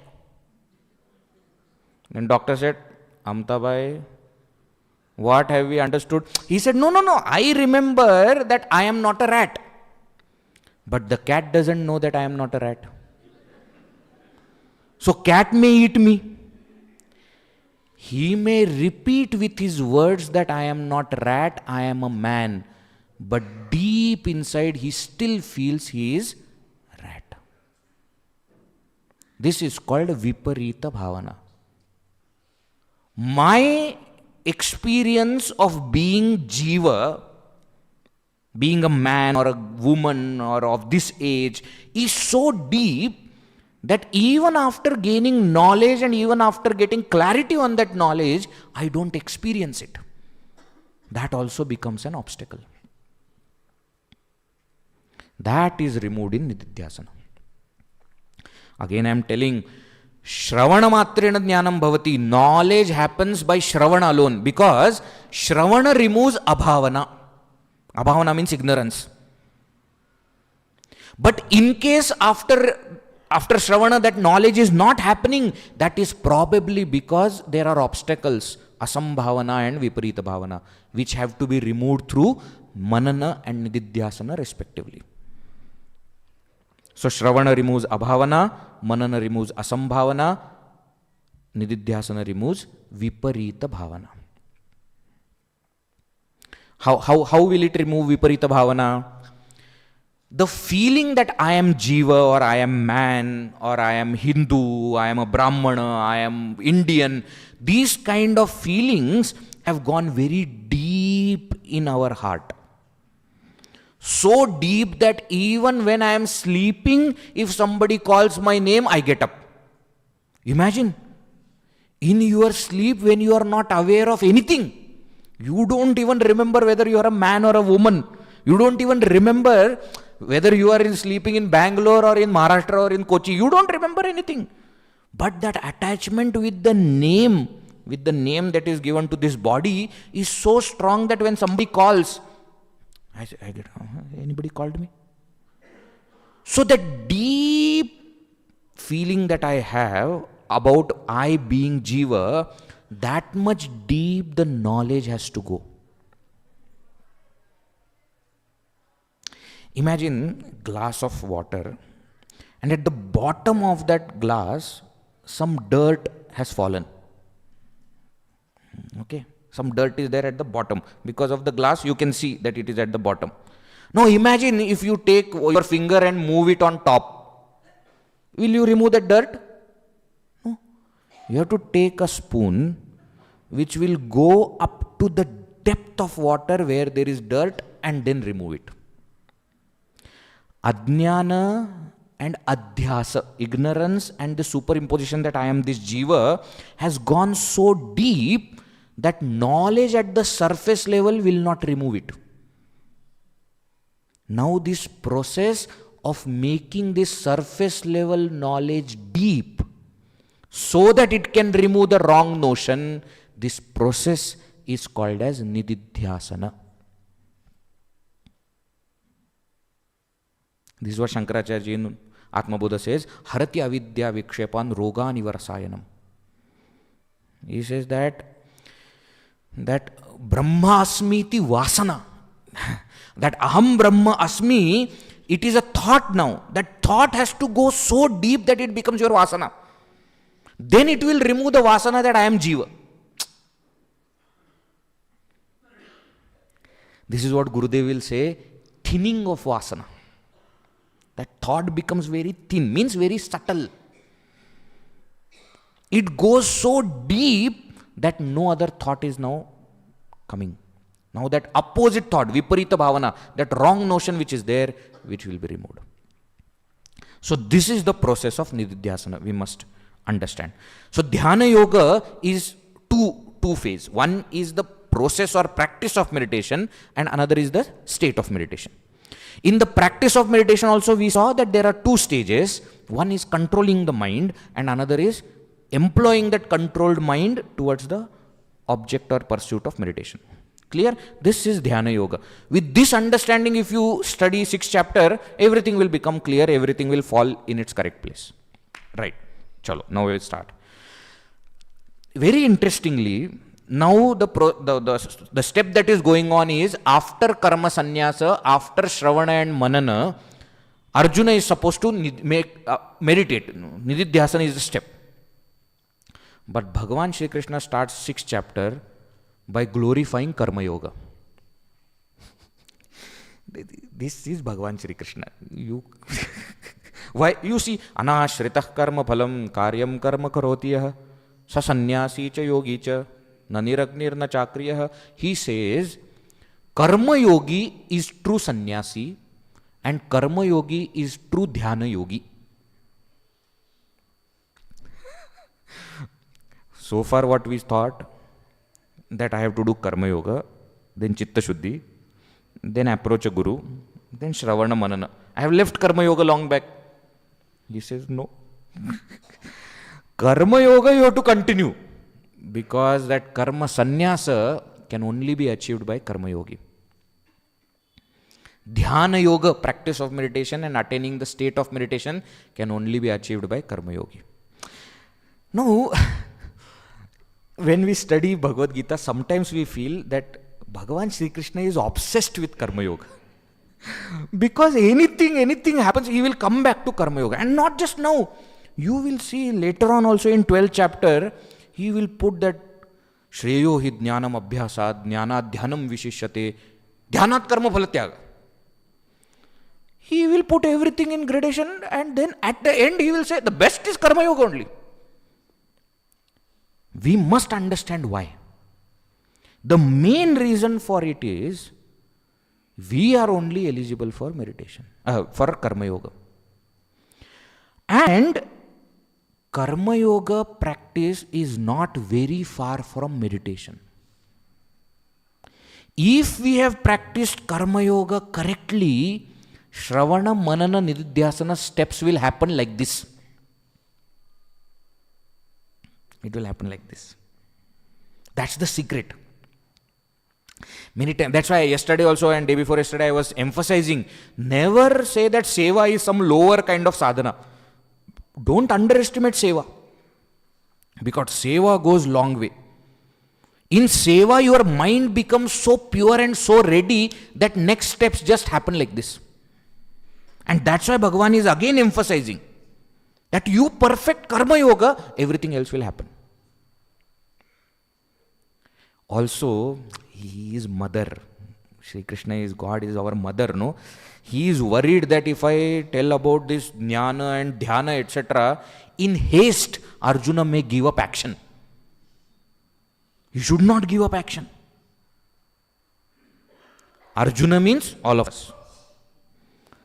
Then doctor said, Amtabai, what have we understood? He said, no, I remember that I am not a rat. But the cat doesn't know that I am not a rat. So cat may eat me. He may repeat with his words that I am not rat, I am a man. But deep inside he still feels he is rat. This is called Viparita Bhavana. My experience of being Jiva, being a man or a woman or of this age, is so deep that even after gaining knowledge and even after getting clarity on that knowledge, I don't experience it. That also becomes an obstacle. That is removed in Nididhyasana. Again I am telling, Shravana matrena jnanam bhavati. Knowledge happens by Shravana alone, because Shravana removes abhavana. Abhavana means ignorance. But in case after Shravana that knowledge is not happening, that is probably because there are obstacles, asambhavana and viparita bhavana, which have to be removed through manana and nididhyasana respectively. So Shravana removes abhavana, manana removes asambhavana, nididhyasana removes viparita bhavana. How will it remove viparita bhavana? The feeling that I am Jiva or I am man or I am Hindu, I am a Brahmana, I am Indian, these kind of feelings have gone very deep in our heart. So deep that even when I am sleeping, if somebody calls my name, I get up. Imagine, in your sleep when you are not aware of anything, you don't even remember whether you are a man or a woman. You don't even remember whether you are sleeping in Bangalore or in Maharashtra or in Kochi. You don't remember anything. But that attachment with the name that is given to this body is so strong that when somebody calls, I get, anybody called me? So that deep feeling that I have about I being Jiva, that much deep the knowledge has to go. Imagine a glass of water, and at the bottom of that glass, some dirt has fallen. Okay, some dirt is there at the bottom. Because of the glass, you can see that it is at the bottom. Now imagine if you take your finger and move it on top. Will you remove that dirt? No. You have to take a spoon which will go up to the depth of water where there is dirt and then remove it. Ajnana and adhyasa, ignorance and the superimposition that I am this Jiva, has gone so deep that knowledge at the surface level will not remove it. Now this process of making this surface level knowledge deep so that it can remove the wrong notion, this process is called as nididhyasana. This is what Shankaracharya in Atmabodha says, Harati avidya vikshepan rogani varasayanam. He says that Brahmasmiti vasana, that aham Brahma asmi, it is a thought now. That thought has to go so deep that it becomes your vasana. Then it will remove the vasana that I am jiva. This is what Gurudev will say, thinning of vasana. That thought becomes very thin, means very subtle. It goes so deep that no other thought is now coming. Now that opposite thought, viparita bhavana, that wrong notion which is there, which will be removed. So this is the process of nididhyasana, we must understand. So dhyana yoga is two phase. One is the process or practice of meditation, and another is the state of meditation. In the practice of meditation also we saw that there are two stages. One is controlling the mind and another is employing that controlled mind towards the object or pursuit of meditation. Clear? This is dhyana yoga. With this understanding, if you study 6th chapter, everything will become clear, everything will fall in its correct place. Right. Chalo, now we will start. Very interestingly, now the step that is going on is after karma sannyasa, after shravana and manana, Arjuna is supposed to meditate. Nididhyasana is the step. But Bhagavan Shri Krishna starts 6th chapter by glorifying karma yoga. This is Bhagavan Shri Krishna. Why? You see, anashritah karma phalam karyam karma karotiyah sa sannyasi cha yogi cha na niragnir na chakriyah. He says, karma yogi is true sannyasi and karma yogi is true dhyana yogi. So far what we thought, that I have to do karma yoga, then chitta shuddhi, then approach a guru, then shravana manana. I have left karma yoga long back. He says no. Karma yoga you have to continue, because that karma sannyasa can only be achieved by karma yogi. Dhyana yoga, practice of meditation and attaining the state of meditation, can only be achieved by karma yogi. Now, when we study Bhagavad Gita, sometimes we feel that Bhagavan Shri Krishna is obsessed with karma yoga. Because anything happens, he will come back to karma yoga. And not just now. You will see later on also in 12th chapter, he will put that Shreyo hi jnanam abhyasad, jnana dhyanam vishishyate, dhyanat karma phalatyaga. He will put everything in gradation, and then at the end he will say the best is karma yoga only. We must understand why. The main reason for it is we are only eligible for meditation, for karma yoga. And karma yoga practice is not very far from meditation. If we have practiced karma yoga correctly, shravana, manana, nididhyasana steps will happen like this. It will happen like this. That's the secret. Many times, that's why yesterday also and day before yesterday I was emphasizing, never say that seva is some lower kind of sadhana. Don't underestimate seva. Because seva goes long way. In seva, your mind becomes so pure and so ready that next steps just happen like this. And that's why Bhagavan is again emphasizing that you perfect karma yoga, everything else will happen. Also, he is mother. Shri Krishna is God, is our mother, no? He is worried that if I tell about this jnana and dhyana, etc., in haste, Arjuna may give up action. He should not give up action. Arjuna means all of us.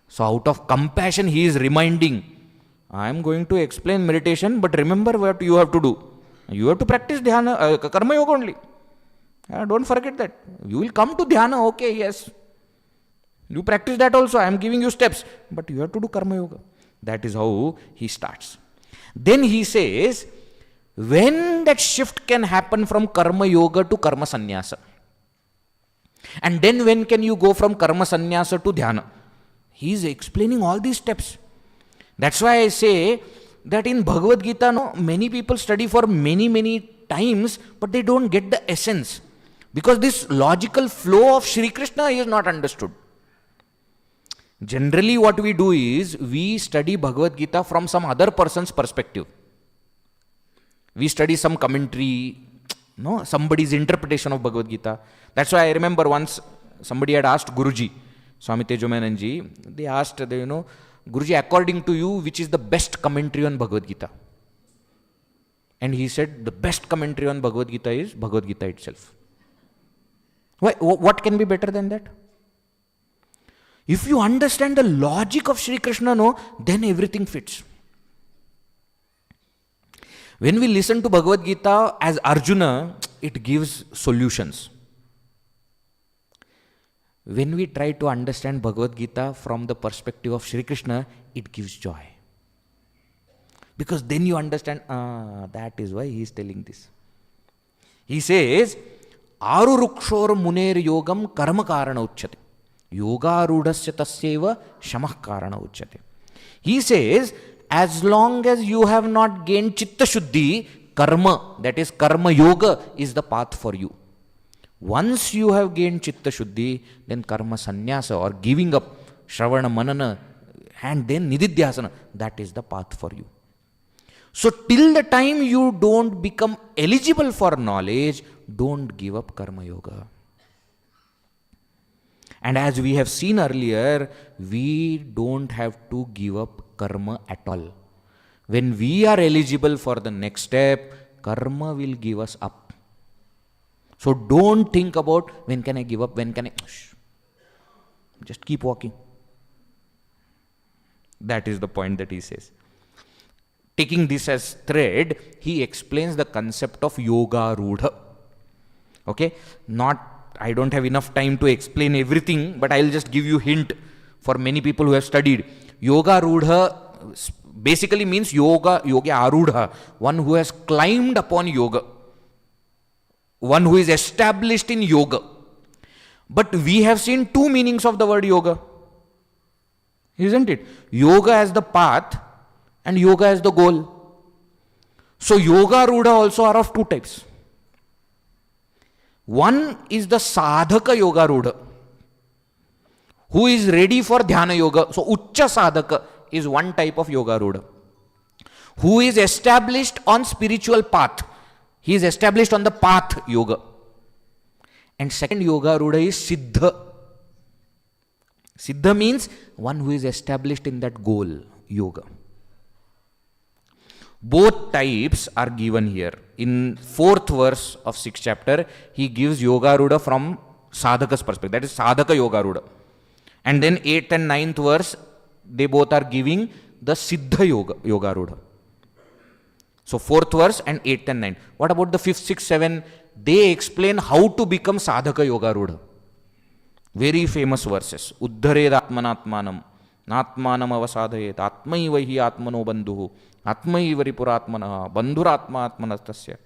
So out of compassion, he is reminding, I am going to explain meditation, but remember what you have to do. You have to practice dhyana, karma yoga only. Don't forget that. You will come to dhyana, okay, yes. You practice that also. I am giving you steps, but you have to do karma yoga. That is how he starts. Then he says, when that shift can happen from karma yoga to karma sannyasa, and then when can you go from karma sannyasa to dhyana? He is explaining all these steps. That's why I say that in Bhagavad Gita, no, many people study for many times, but they don't get the essence. Because this logical flow of Shri Krishna is not understood. Generally what we do is, we study Bhagavad Gita from some other person's perspective. We study some commentary, no, somebody's interpretation of Bhagavad Gita. That's why I remember once somebody had asked Guruji, Swami Tejomananji, they asked, Guruji, according to you, which is the best commentary on Bhagavad Gita? And he said, the best commentary on Bhagavad Gita is Bhagavad Gita itself. Why, what can be better than that? If you understand the logic of Shri Krishna, no, then everything fits. When we listen to Bhagavad Gita as Arjuna, it gives solutions. When we try to understand Bhagavad Gita from the perspective of Shri Krishna, it gives joy. Because then you understand, that is why he is telling this. He says, Aru rukshor muner yogam karma karana uchyate. Yoga rudasya tasyeva shamah karana uchyate. He says, as long as you have not gained chitta shuddhi, karma, that is karma yoga, is the path for you. Once you have gained chitta shuddhi, then karma sannyasa, or giving up, shravana manana, and then nididhyasana, that is the path for you. So till the time you don't become eligible for knowledge, don't give up karma yoga. And as we have seen earlier, we don't have to give up karma at all. When we are eligible for the next step, karma will give us up. So don't think about when can I give up, when can I... Just keep walking. That is the point that he says. Taking this as thread, he explains the concept of yoga rudha. Okay? I don't have enough time to explain everything, but I'll just give you hint for many people who have studied. Yoga rudha basically means yoga arudha, one who has climbed upon yoga, one who is established in yoga. But we have seen two meanings of the word yoga, isn't it? Yoga as the path and yoga as the goal. So yoga rudha also are of two types. One is the sadhaka yoga rudha, who is ready for dhyana yoga. So uchcha sadhaka is one type of yoga rudha, who is established on spiritual path. He is established on the path yoga. And second yoga rudha is siddha. Siddha means one who is established in that goal, yoga. Both types are given here. In 4th verse of 6th chapter, he gives yoga rudha from sadhaka's perspective. That is sadhaka yoga rudha. And then 8th and 9th verse, they both are giving the siddha yoga rudha. So 4th verse and 8th and 9th. What about the 5th, 6th, 7th? They explain how to become sadhaka yoga rudha. Very famous verses. Uddhared atmanatmanam. Natmanam avasadhayet. Atmaivahi atmano bandhuhu. Atmaiva ripuratmanaha. Bandhuratma atmanastasya.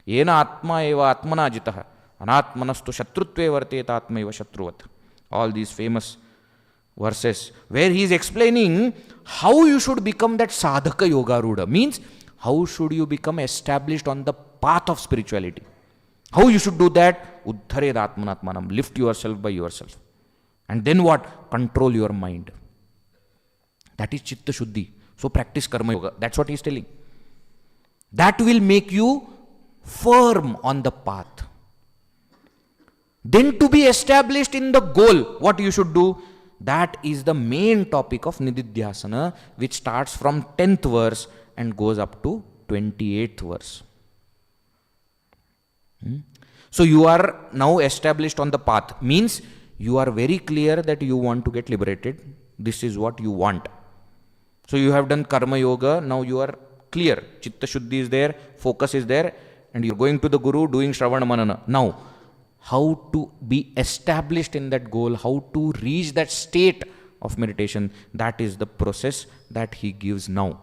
Yena atma eva atmana jitaha. Anatmanastu shatrutve vartet atmaiva shatruvat. All these famous verses where he is explaining how you should become that sadhaka yoga rudha. Means how should you become established on the path of spirituality. How you should do that? Uddhared atmanatmanam. Lift yourself by yourself. And then what? Control your mind. That is chitta shuddhi. So practice karma yoga. That's what he is telling. That will make you firm on the path. Then to be established in the goal, what you should do? That is the main topic of nididhyasana, which starts from 10th verse and goes up to 28th verse. So you are now established on the path. Means you are very clear that you want to get liberated. This is what you want. So you have done karma yoga. Now you are clear. Chitta shuddhi is there. Focus is there. And you are going to the guru doing shravana manana. Now how to be established in that goal, how to reach that state of meditation. That is the process that he gives now.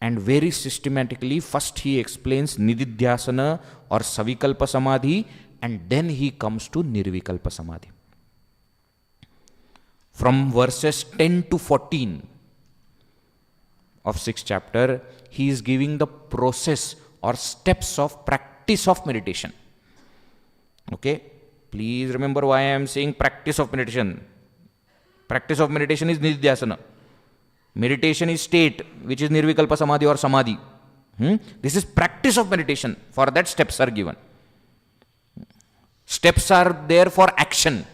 And very systematically, first he explains Nididhyasana or Savikalpa Samadhi, and then he comes to Nirvikalpa Samadhi. From verses 10 to 14 of 6th chapter, he is giving the process or steps of practice of meditation. Okay? Please remember why I am saying practice of meditation. Practice of meditation is Nididhyasana. Meditation is state, which is Nirvikalpa Samadhi or Samadhi. This is practice of meditation. For that, steps are given. Steps are there for action.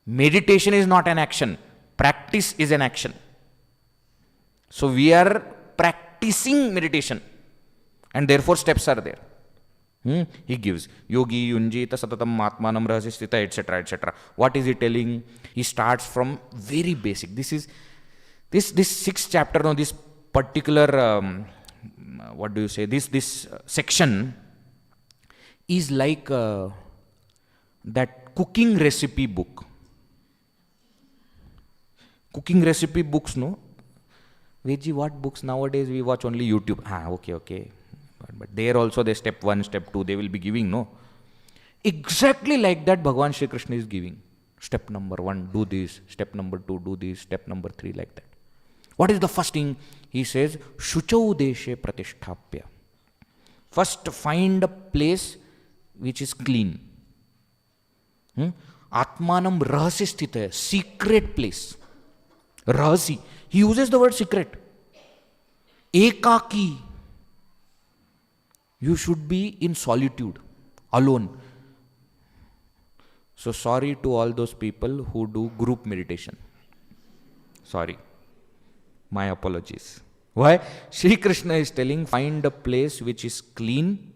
Meditation is not an action. Practice is an action. So we are practicing meditation, and therefore steps are there. He gives yogi yunjita satatam atmanam rahasistita, etc., etc. What is he telling? He starts from very basic. This is this 6th chapter. No, this particular this section is like that cooking recipe book. Cooking recipe books, no? Veji, what books nowadays we watch only YouTube? Okay. But there also they step 1, step 2, they will be giving, no? Exactly like that Bhagavan Shri Krishna is giving. Step number 1, do this. Step number 2, do this. Step number 3, like that. What is the first thing? He says, Shuchau deshe pratisthapya. First, find a place which is clean. Atmanam rahasistita, secret place. Rahasi. He uses the word secret. Ekaki. You should be in solitude, alone. So sorry to all those people who do group meditation. Sorry. My apologies. Why? Shri Krishna is telling, find a place which is clean,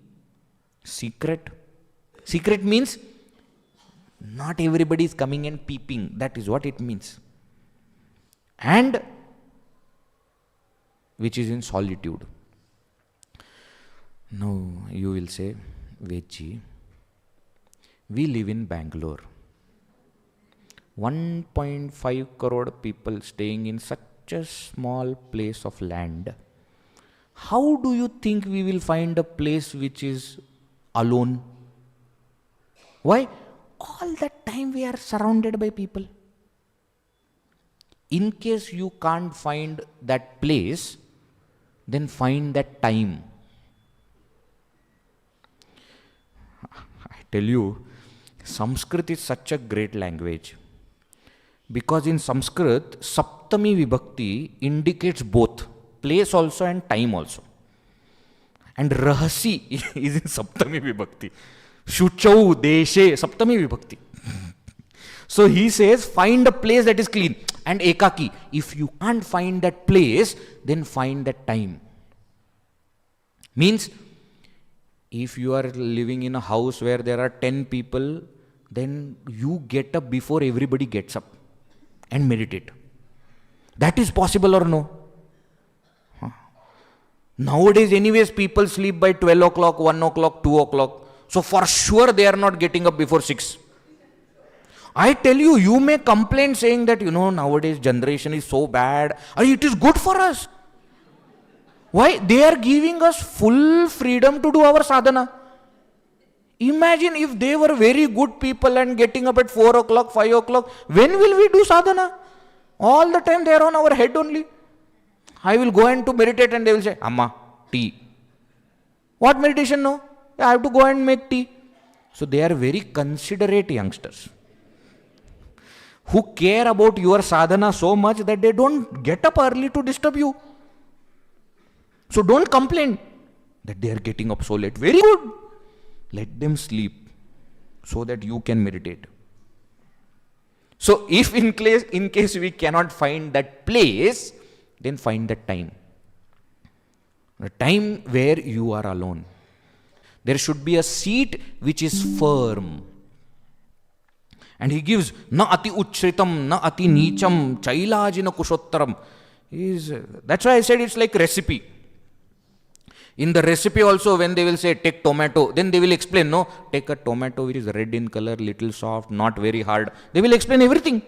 secret. Secret means not everybody is coming and peeping. That is what it means. And which is in solitude. Now you will say, Veji, we live in Bangalore. 1.5 crore people staying in such a small place of land. How do you think we will find a place which is alone? Why? All that time we are surrounded by people. In case you can't find that place, then find that time. I tell you, Sanskrit is such a great language. Because in Sanskrit, Saptami Vibhakti indicates both, place also and time also. And Rahasi is in Saptami Vibhakti. Shuchau, Deshe, Saptami Vibhakti. So he says, find a place that is clean. And Ekaki, if you can't find that place, then find that time. Means, if you are living in a house where there are 10 people, then you get up before everybody gets up and meditate. That is possible or no? Nowadays, anyways, people sleep by 12 o'clock, 1 o'clock, 2 o'clock. So for sure, they are not getting up before 6. I tell you, you may complain saying that, nowadays generation is so bad. It is good for us. Why? They are giving us full freedom to do our sadhana. Imagine if they were very good people and getting up at 4 o'clock, 5 o'clock. When will we do sadhana? All the time they are on our head only. I will go and to meditate and they will say, Amma, tea. What meditation no? I have to go and make tea. So they are very considerate youngsters who care about your sadhana so much that they don't get up early to disturb you. So don't complain that they are getting up so late. Very good. Let them sleep so that you can meditate. So if in case we cannot find that place, then find that time. The time where you are alone. There should be a seat which is firm. And he gives na ati uchritam, na ati nicham, chailajina kushottaram. That's why I said it's like recipe. In the recipe also, when they will say take tomato, then they will explain, no, take a tomato which is red in color, little soft, not very hard. They will explain everything.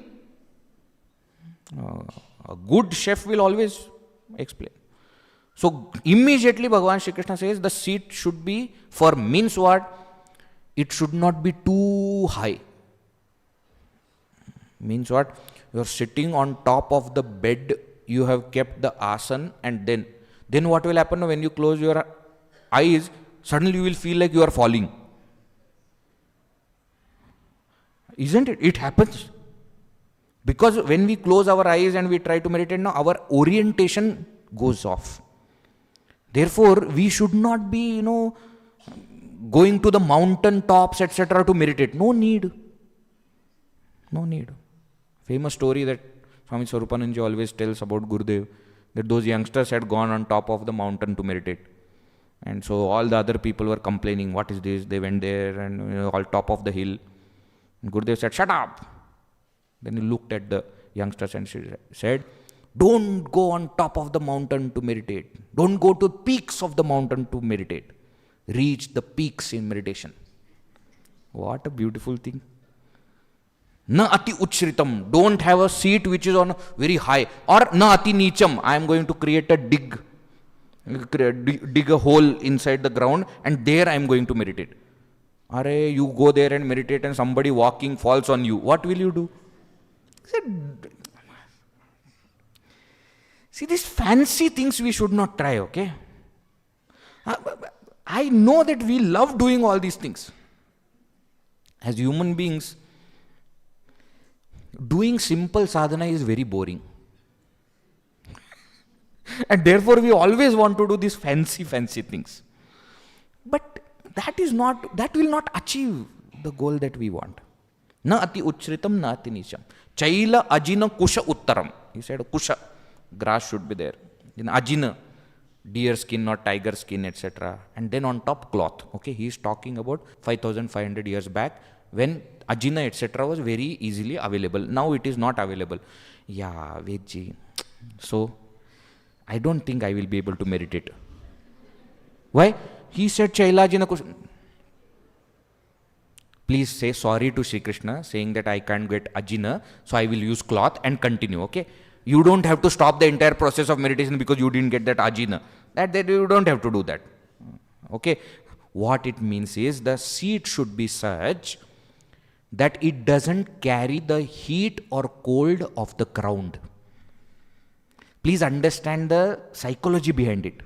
A good chef will always explain. So immediately Bhagavan Shri Krishna says the seat should be firm. Means what? It should not be too high. Means what? You are sitting on top of the bed, you have kept the asana, and then what will happen when you close your eyes? Suddenly you will feel like you are falling. Isn't it? It happens. Because when we close our eyes and we try to meditate, now our orientation goes off. Therefore, we should not be, going to the mountain tops, etc. to meditate. No need. No need. Famous story that Swami Swarupananji always tells about Gurudev, that those youngsters had gone on top of the mountain to meditate. And so all the other people were complaining, what is this? They went there and all top of the hill. And Gurudev said, shut up. Then he looked at the youngsters and said, don't go on top of the mountain to meditate. Don't go to peaks of the mountain to meditate. Reach the peaks in meditation. What a beautiful thing. Na ati uchritam. Don't have a seat which is on very high. Or na ati nicham. I am going to create a dig a hole inside the ground and there I am going to meditate. Are you go there and meditate and somebody walking falls on you. What will you do? See, these fancy things we should not try, okay? I know that we love doing all these things. As human beings, doing simple sadhana is very boring. And therefore we always want to do these fancy things. But that will not achieve the goal that we want. Na ati uchritam, na ati nicham. Chaila ajina kusha uttaram. He said kusha, grass should be there. Then ajina, deer skin or tiger skin, etc. And then on top cloth. Okay, he is talking about 5,500 years back when ajina, etc. was very easily available. Now it is not available. Yeah, Vedji. So, I don't think I will be able to meditate. Why? He said Chaila ajina kusha. Please say sorry to Sri Krishna, saying that I can't get ajina, so I will use cloth and continue, okay? You don't have to stop the entire process of meditation because you didn't get that ajina. That you don't have to do that. Okay? What it means is the seat should be such that it doesn't carry the heat or cold of the ground. Please understand the psychology behind it.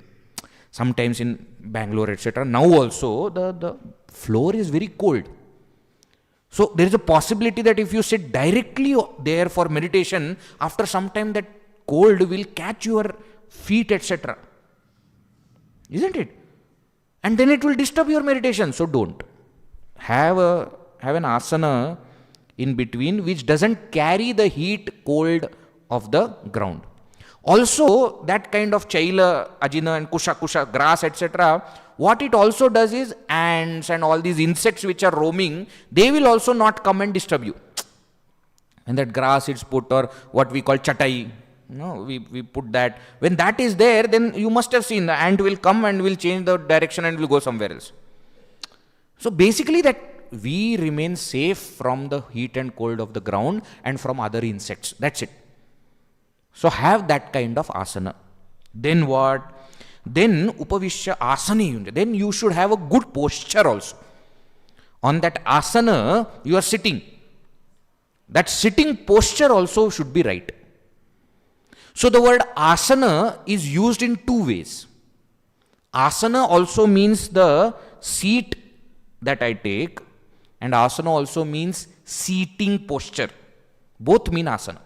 Sometimes in Bangalore, etc., now also the floor is very cold. So there is a possibility that if you sit directly there for meditation, after some time that cold will catch your feet, etc. Isn't it? And then it will disturb your meditation. So don't. Have an asana in between which doesn't carry the heat, cold of the ground. Also, that kind of chaila, ajina and kusha, grass, etc., what it also does is ants and all these insects which are roaming, they will also not come and disturb you. And that grass is put, or what we call chatai, we put that. When that is there, then you must have seen the ant will come and will change the direction and will go somewhere else. So basically that we remain safe from the heat and cold of the ground and from other insects. That's it. So have that kind of asana. Then what? Then upavishya asani. Then you should have a good posture also. On that asana, you are sitting. That sitting posture also should be right. So the word asana is used in two ways. Asana also means the seat that I take, and asana also means seating posture. Both mean asana.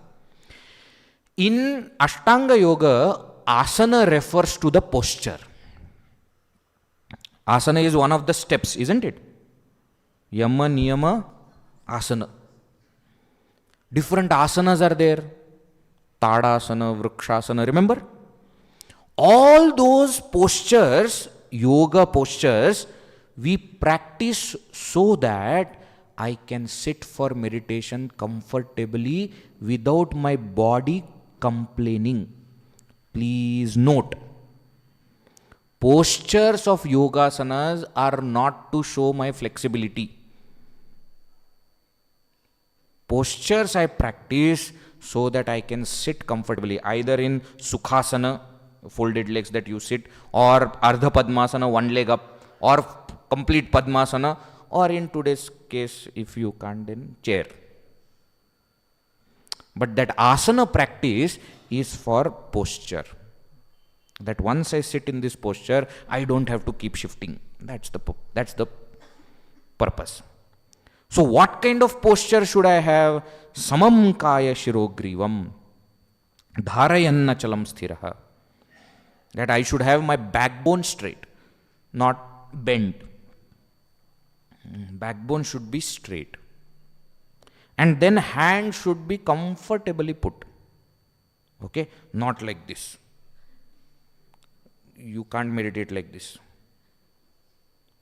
In Ashtanga Yoga, asana refers to the posture. Asana is one of the steps, isn't it? Yama, niyama, asana. Different asanas are there. Tadasana, vrikshasana, remember? All those postures, yoga postures, we practice so that I can sit for meditation comfortably without my body complaining. Please note, postures of yogasanas are not to show my flexibility. Postures I practice so that I can sit comfortably, either in Sukhasana, folded legs that you sit, or Ardha Padmasana, one leg up, or complete Padmasana, or in today's case, if you can't, then chair. But that asana practice is for posture. That once I sit in this posture, I don't have to keep shifting. That's the purpose. So what kind of posture should I have? Samam kaya shirogrivam dharayanna chalam sthiraha. That I should have my backbone straight, not bent. Backbone should be straight. And then hand should be comfortably put. Okay? Not like this. You can't meditate like this.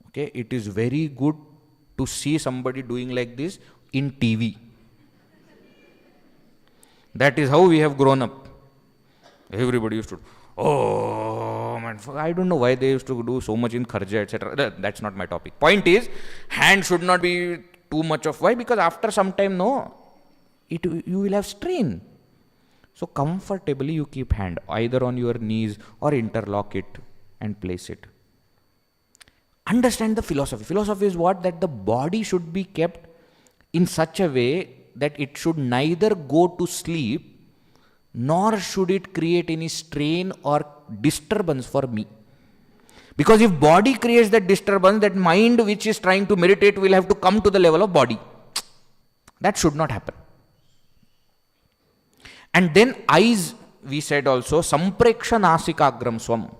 Okay? It is very good to see somebody doing like this in TV. That is how we have grown up. Everybody used to, oh man, I don't know why they used to do so much in Kharja, etc. That's not my topic. Point is, hand should not be too much of, why? Because after some time, you will have strain. So comfortably you keep hand either on your knees or interlock it and place it. Understand the philosophy. Philosophy is what? That the body should be kept in such a way that it should neither go to sleep nor should it create any strain or disturbance for me. Because if body creates that disturbance, that mind which is trying to meditate will have to come to the level of body. That should not happen. And then eyes, we said also, sampreksha nasikagram swam.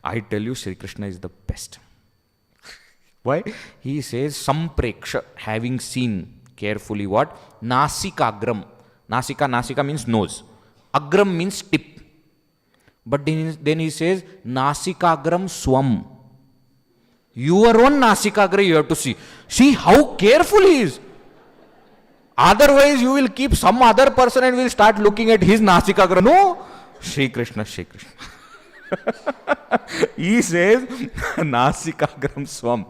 I tell you, Sri Krishna is the best. Why? He says sampreksha, having seen carefully what? Nasikagram. Nasika means nose. Agram means tip. But then he says nasikagram swam. Your own nasikagra you have to see. See how careful he is. Otherwise you will keep some other person and will start looking at his nasikagra. No, Sri Krishna, Sri Krishna. He says nasikagram swam.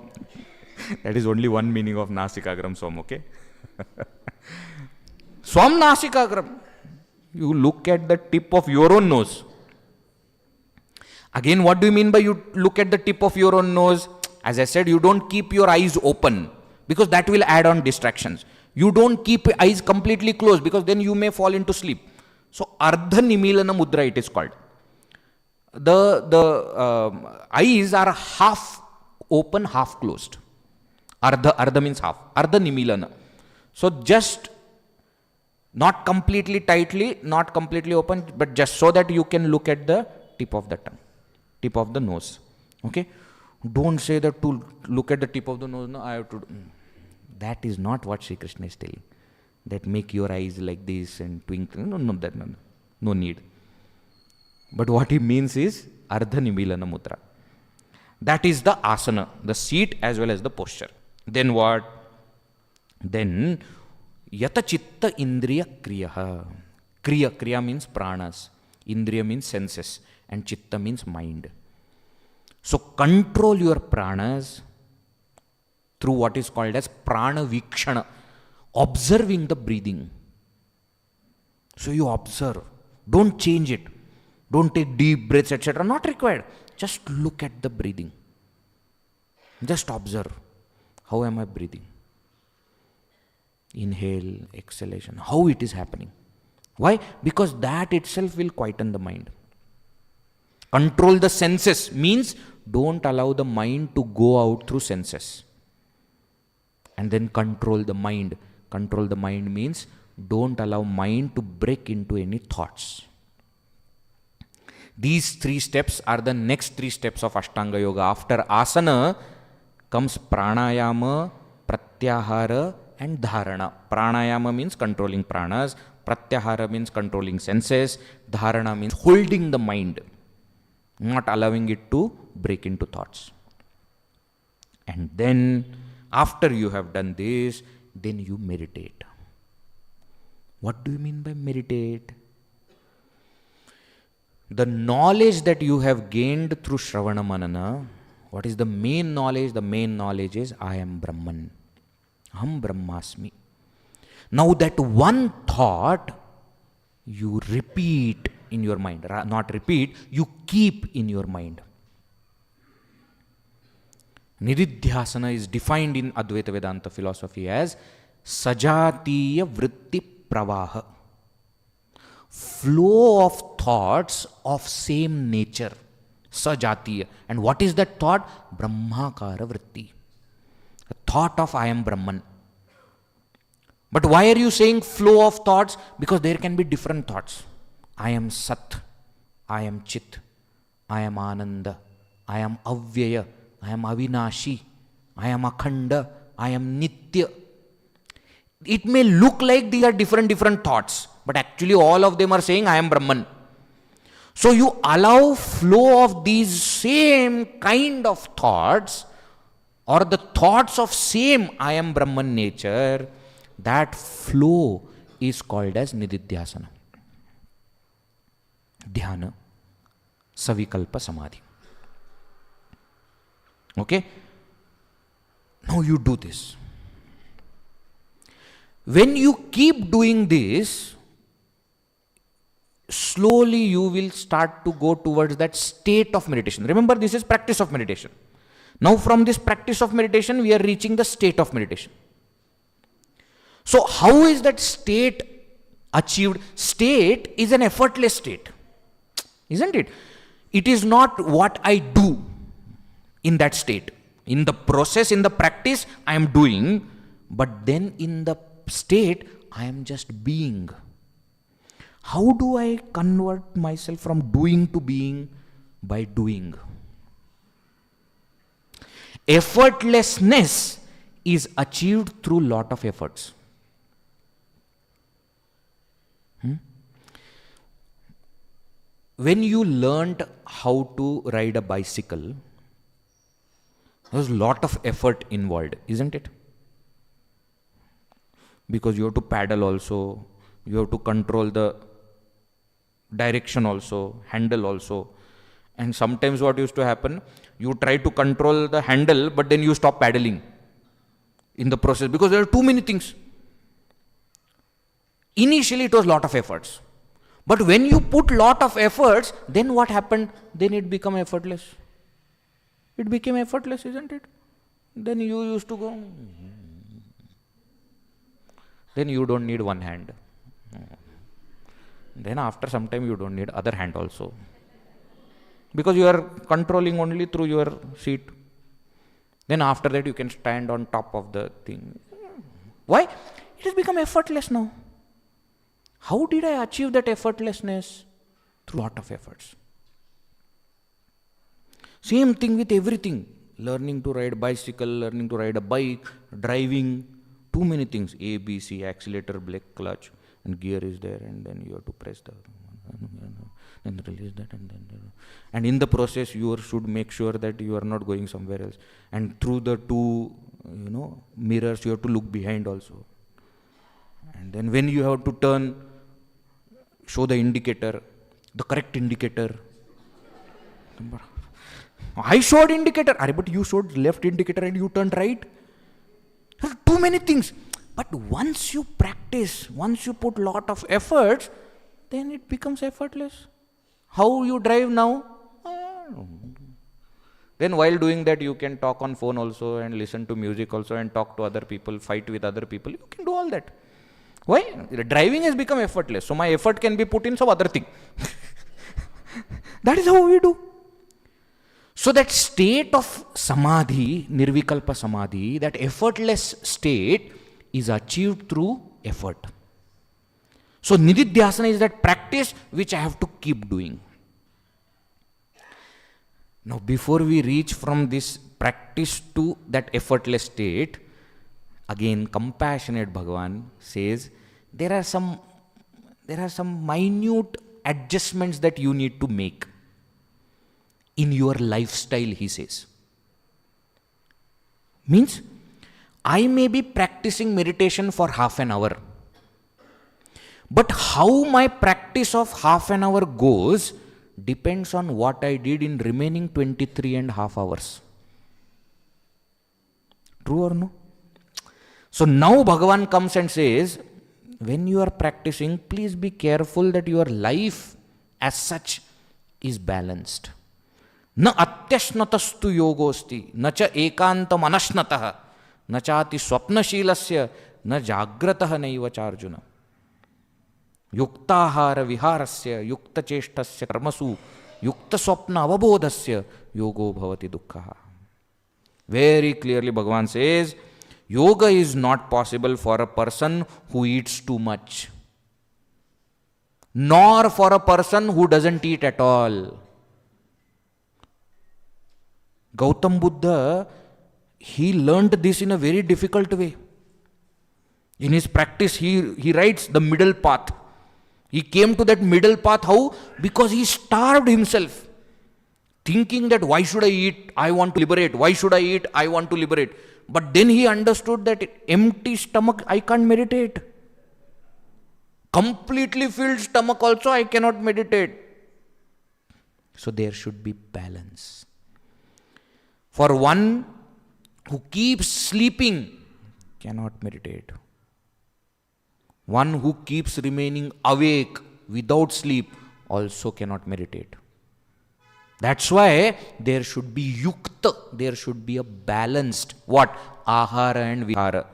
That is only one meaning of nasikagram swam, okay? Swam nasikagram. You look at the tip of your own nose. Again, what do you mean by you look at the tip of your own nose? As I said, you don't keep your eyes open because that will add on distractions. You don't keep eyes completely closed because then you may fall into sleep. So, Ardha Nimilana Mudra it is called. The eyes are half open, half closed. Ardha means half. Ardha Nimilana. So, just not completely tightly, not completely open, but just so that you can look at the tip of the tongue, tip of the nose. Okay? Don't say that to look at the tip of the nose, no, I have to. That is not what Sri Krishna is telling. That make your eyes like this and twinkle. No need. But what he means is Ardha Nimilana Mudra. That is the asana, the seat as well as the posture. Then what? Then Yata Chitta Indriya Kriyaha. Kriya means pranas. Indriya means senses. And Chitta means mind. So control your pranas through what is called as prana vikshana, observing the breathing. So you observe. Don't change it. Don't take deep breaths, etc. Not required. Just look at the breathing. Just observe. How am I breathing? Inhale, exhalation. How it is happening. Why? Because that itself will quieten the mind. Control the senses means don't allow the mind to go out through senses. And then control the mind. Control the mind means don't allow mind to break into any thoughts. These 3 steps are the next 3 steps of Ashtanga Yoga. After asana comes pranayama, pratyahara and dharana. Pranayama means controlling pranas. Pratyahara means controlling senses. Dharana means holding the mind, not allowing it to break into thoughts. And then after you have done this, then you meditate. What do you mean by meditate? The knowledge that you have gained through Shravana Manana, what is the main knowledge? The main knowledge is I am Brahman. Aham Brahmasmi. Now that one thought you repeat in your mind, not repeat, you keep in your mind. Nididhyasana is defined in Advaita Vedanta philosophy as sajatiya vritti pravaha. Flow of thoughts of same nature. Sajatiya. And what is that thought? Brahmakara vritti. A thought of I am Brahman. But why are you saying flow of thoughts? Because there can be different thoughts. I am Sat. I am Chit. I am Ananda. I am Avyaya. I am Avinashi. I am Akhanda. I am Nitya. It may look like these are different thoughts, but actually all of them are saying I am Brahman. So you allow flow of these same kind of thoughts, or the thoughts of same I am Brahman nature. That flow is called as Nididhyasana. Dhyana, Savikalpa Samadhi. Okay? Now you do this. When you keep doing this, slowly you will start to go towards that state of meditation. Remember, this is practice of meditation. Now from this practice of meditation, we are reaching the state of meditation. So how is that state achieved? State is an effortless state, isn't it? It is not what I do in that state. In the process, in the practice, I am doing, but then in the state, I am just being. How do I convert myself from doing to being? By doing. Effortlessness is achieved through lot of efforts. When you learned how to ride a bicycle, there was a lot of effort involved, isn't it? Because you have to paddle also, you have to control the direction also, handle also. And sometimes what used to happen, you try to control the handle, but then you stop paddling in the process because there are too many things. Initially it was lot of efforts. But when you put lot of efforts, then what happened? Then it became effortless. It became effortless, isn't it? Then you used to go. Then you don't need one hand. Then after some time you don't need other hand also. Because you are controlling only through your seat. Then after that you can stand on top of the thing. Why? It has become effortless now. How did I achieve that effortlessness? Through lot of efforts. Same thing with everything. Learning to ride bicycle, learning to ride a bike, driving, too many things. A, B, C, accelerator, brake, clutch, and gear is there, and then you have to press the, and release that, and in the process you should make sure that you are not going somewhere else. And through the two, mirrors, you have to look behind also. And then when you have to turn, show the indicator, the correct indicator. I showed indicator, but you showed left indicator and you turned right. There are too many things. But once you practice, once you put lot of efforts, then it becomes effortless. How you drive now? Then while doing that, you can talk on phone also and listen to music also and talk to other people, fight with other people. You can do all that. Why? Driving has become effortless. So my effort can be put in some other thing. That is how we do. So that state of samadhi, nirvikalpa samadhi, that effortless state is achieved through effort. So nididhyasana is that practice which I have to keep doing. Now before we reach from this practice to that effortless state, again compassionate Bhagavan says there are some minute adjustments that you need to make in your lifestyle, he says. Means, I may be practicing meditation for half an hour, but how my practice of half an hour goes depends on what I did in remaining 23.5 hours. True or no? So now Bhagavan comes and says, when you are practicing, please be careful that your life as such is balanced. Na atyashnatastu yogosti, na cha ekantam anashnatah, na chati swapnashilasya, na jagratah naiva charjuna. Yuktahara viharasya, yukta cheshtasya karmasu, yukta swapna avabodhasya, yogo bhavati dukkha. Very clearly Bhagavan says, yoga is not possible for a person who eats too much, nor for a person who doesn't eat at all. Gautam Buddha, he learnt this in a very difficult way. In his practice, he writes the middle path. He came to that middle path. How? Because he starved himself, thinking that why should I eat? I want to liberate. Why should I eat? I want to liberate. But then he understood that empty stomach, I can't meditate. Completely filled stomach also, I cannot meditate. So there should be balance. For one who keeps sleeping, cannot meditate. One who keeps remaining awake without sleep also cannot meditate. That's why there should be yukta, there should be a balanced, what? Ahara and vihara.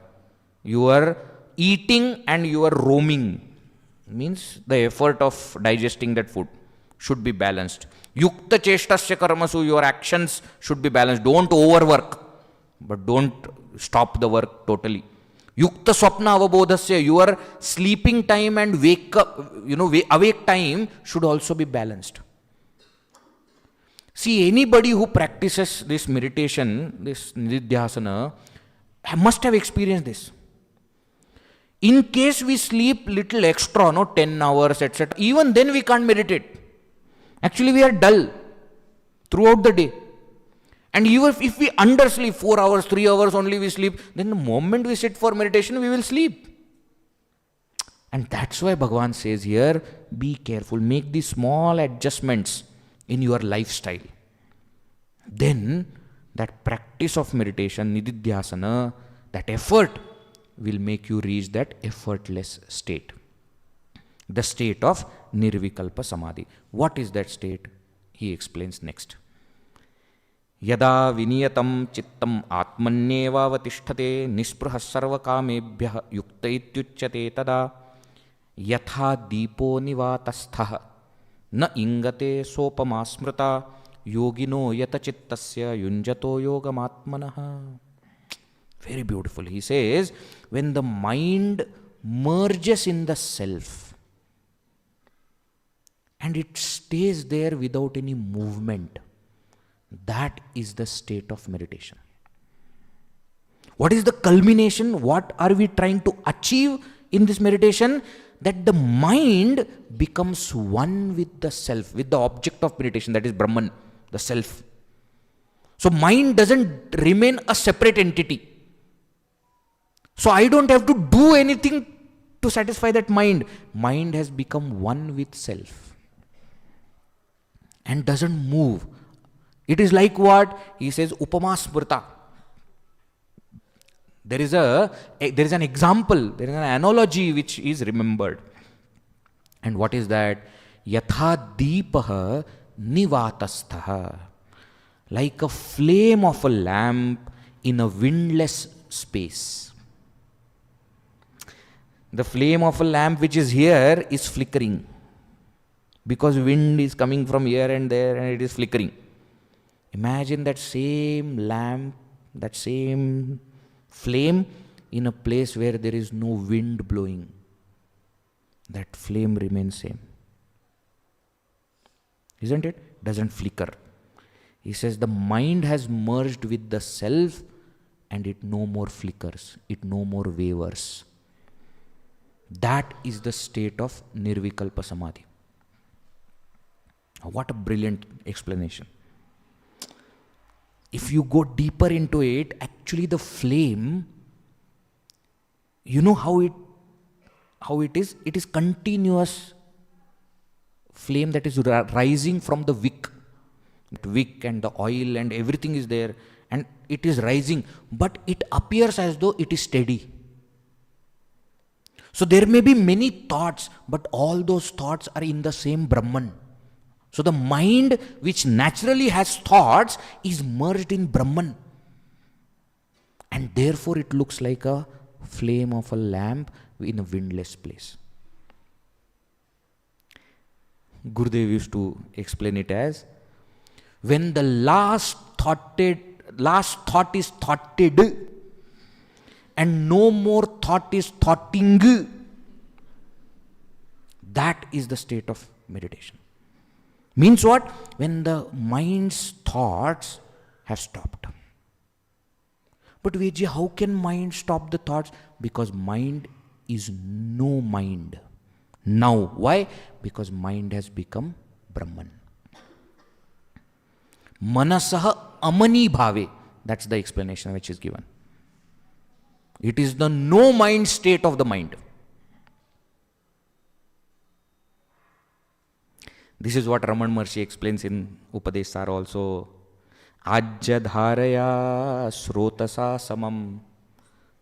You are eating and you are roaming. Means the effort of digesting that food should be balanced. Yukta cheshtasya karmasu, your actions should be balanced. Don't overwork, but don't stop the work totally. Yukta swapna avabodhasya, your sleeping time and awake time should also be balanced. See, anybody who practices this meditation, this nididhyasana, must have experienced this. In case we sleep little extra, 10 hours, etc., even then we can't meditate. Actually, we are dull throughout the day. And even if we undersleep, 4 hours, 3 hours only we sleep, then the moment we sit for meditation, we will sleep. And that's why Bhagavan says here, be careful, make these small adjustments in your lifestyle. Then that practice of meditation, nididhyasana, that effort will make you reach that effortless state. The state of nirvikalpa samadhi. What is that state? He explains next. Yada viniyatam chittam atmanyeva vatisthate nispruha sarva kamebhyah yukta ityuchyate tada yatha deepo nivatastha na ingate sopama smrita yogino yata chittasya yunjato yogamatmanaha. Very beautiful. He says, when the mind merges in the self and it stays there without any movement, that is the state of meditation. What is the culmination? What are we trying to achieve in this meditation? That the mind becomes one with the self, with the object of meditation, that is Brahman, the self. So mind doesn't remain a separate entity. So I don't have to do anything to satisfy that mind. Mind has become one with self and doesn't move. It is like what? He says, upama smrita. There is an example, there is an analogy which is remembered. And what is that? Yatha deepaha nivatasthaha. Like a flame of a lamp in a windless space. The flame of a lamp which is here is flickering. Because wind is coming from here and there and it is flickering. Imagine that same lamp, that same flame in a place where there is no wind blowing. That flame remains same. Isn't it? Doesn't flicker. He says the mind has merged with the self and it no more flickers. It no more wavers. That is the state of nirvikalpa samadhi. What a brilliant explanation. If you go deeper into it, actually the flame, you know how it is? It is continuous flame that is rising from the wick. The wick and the oil and everything is there, and it is rising, but it appears as though it is steady. So there may be many thoughts, but all those thoughts are in the same Brahman. So the mind which naturally has thoughts is merged in Brahman. And therefore it looks like a flame of a lamp in a windless place. Gurudev used to explain it as, when the last thought is thoughted and no more thought is thoughting, that is the state of meditation. Means what? When the mind's thoughts have stopped. But Vijay, how can mind stop the thoughts? Because mind is no mind now. Why? Because mind has become Brahman. Manasaha amani bhave. That's the explanation which is given. It is the no mind state of the mind. This is what Raman Maharshi explains in Upadesara also. Ajyadharaya srotasa samam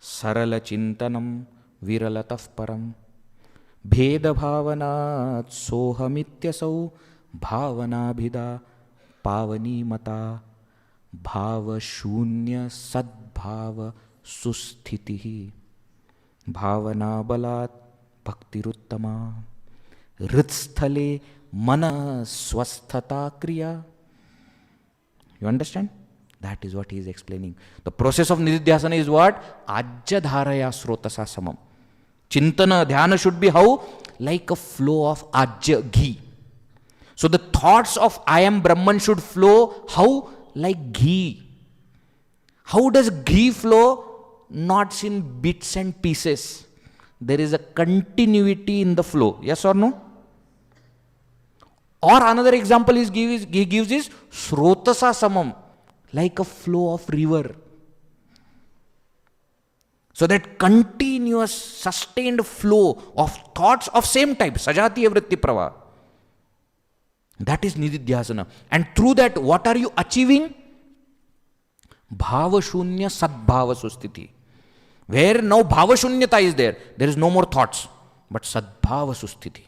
sarala chintanam viralataf param bheda bhavanat sohamityasau bhavanabhida pavani mata bhava shunya sadbhava susthitihi bhavana balat bhaktiruttama ritsthale mana swasthata kriya. You understand? That is what he is explaining. The process of nididhyasana is what? Ajyadharaya srotasa samam. Chintana, dhyana should be how? Like a flow of ajya, ghee. So the thoughts of I am Brahman should flow how? Like ghee. How does ghee flow? Not in bits and pieces. There is a continuity in the flow. Yes or no? Or another example he gives is Srotasa Samam, like a flow of river. So that continuous, sustained flow of thoughts of same type, Sajati Vritti Prava. That is Nididhyasana. And through that, what are you achieving? Bhava Shunya Sadbhava Sustiti. Where now Bhava Shunyata is there is no more thoughts, but Sadbhava Sustiti.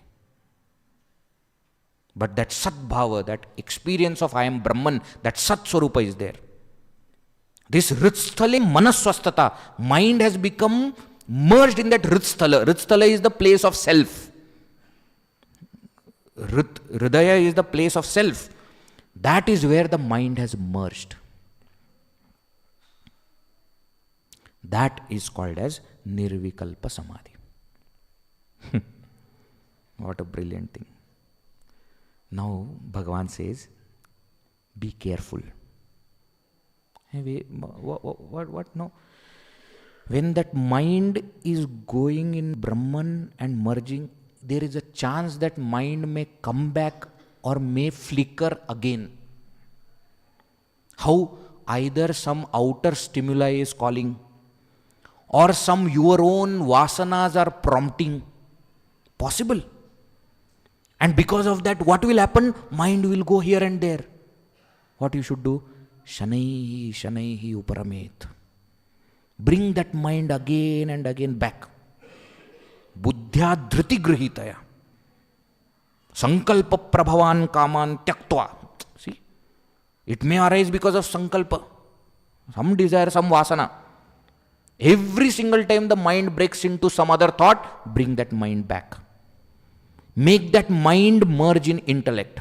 But that Sadbhava, that experience of I am Brahman, that Sat Swarupa is there. This Ritsthale Manaswastata, mind has become merged in that Ritshthala. Ritshthala is the place of self. Hridaya is the place of self. That is where the mind has merged. That is called as Nirvikalpa Samadhi. What a brilliant thing. Now Bhagavan says, be careful. What? No. When that mind is going in Brahman and merging, there is a chance that mind may come back or may flicker again. How? Either some outer stimuli is calling, or some your own vasanas are prompting. Possible. And because of that, what will happen? Mind will go here and there. What you should do? Shanaihi uparamet. Bring that mind again and again back. Buddhya dhriti grihitaya. Sankalpa prabhavan kaman tyaktva. See? It may arise because of sankalpa. Some desire, some vasana. Every single time the mind breaks into some other thought, bring that mind back. Make that mind merge in intellect.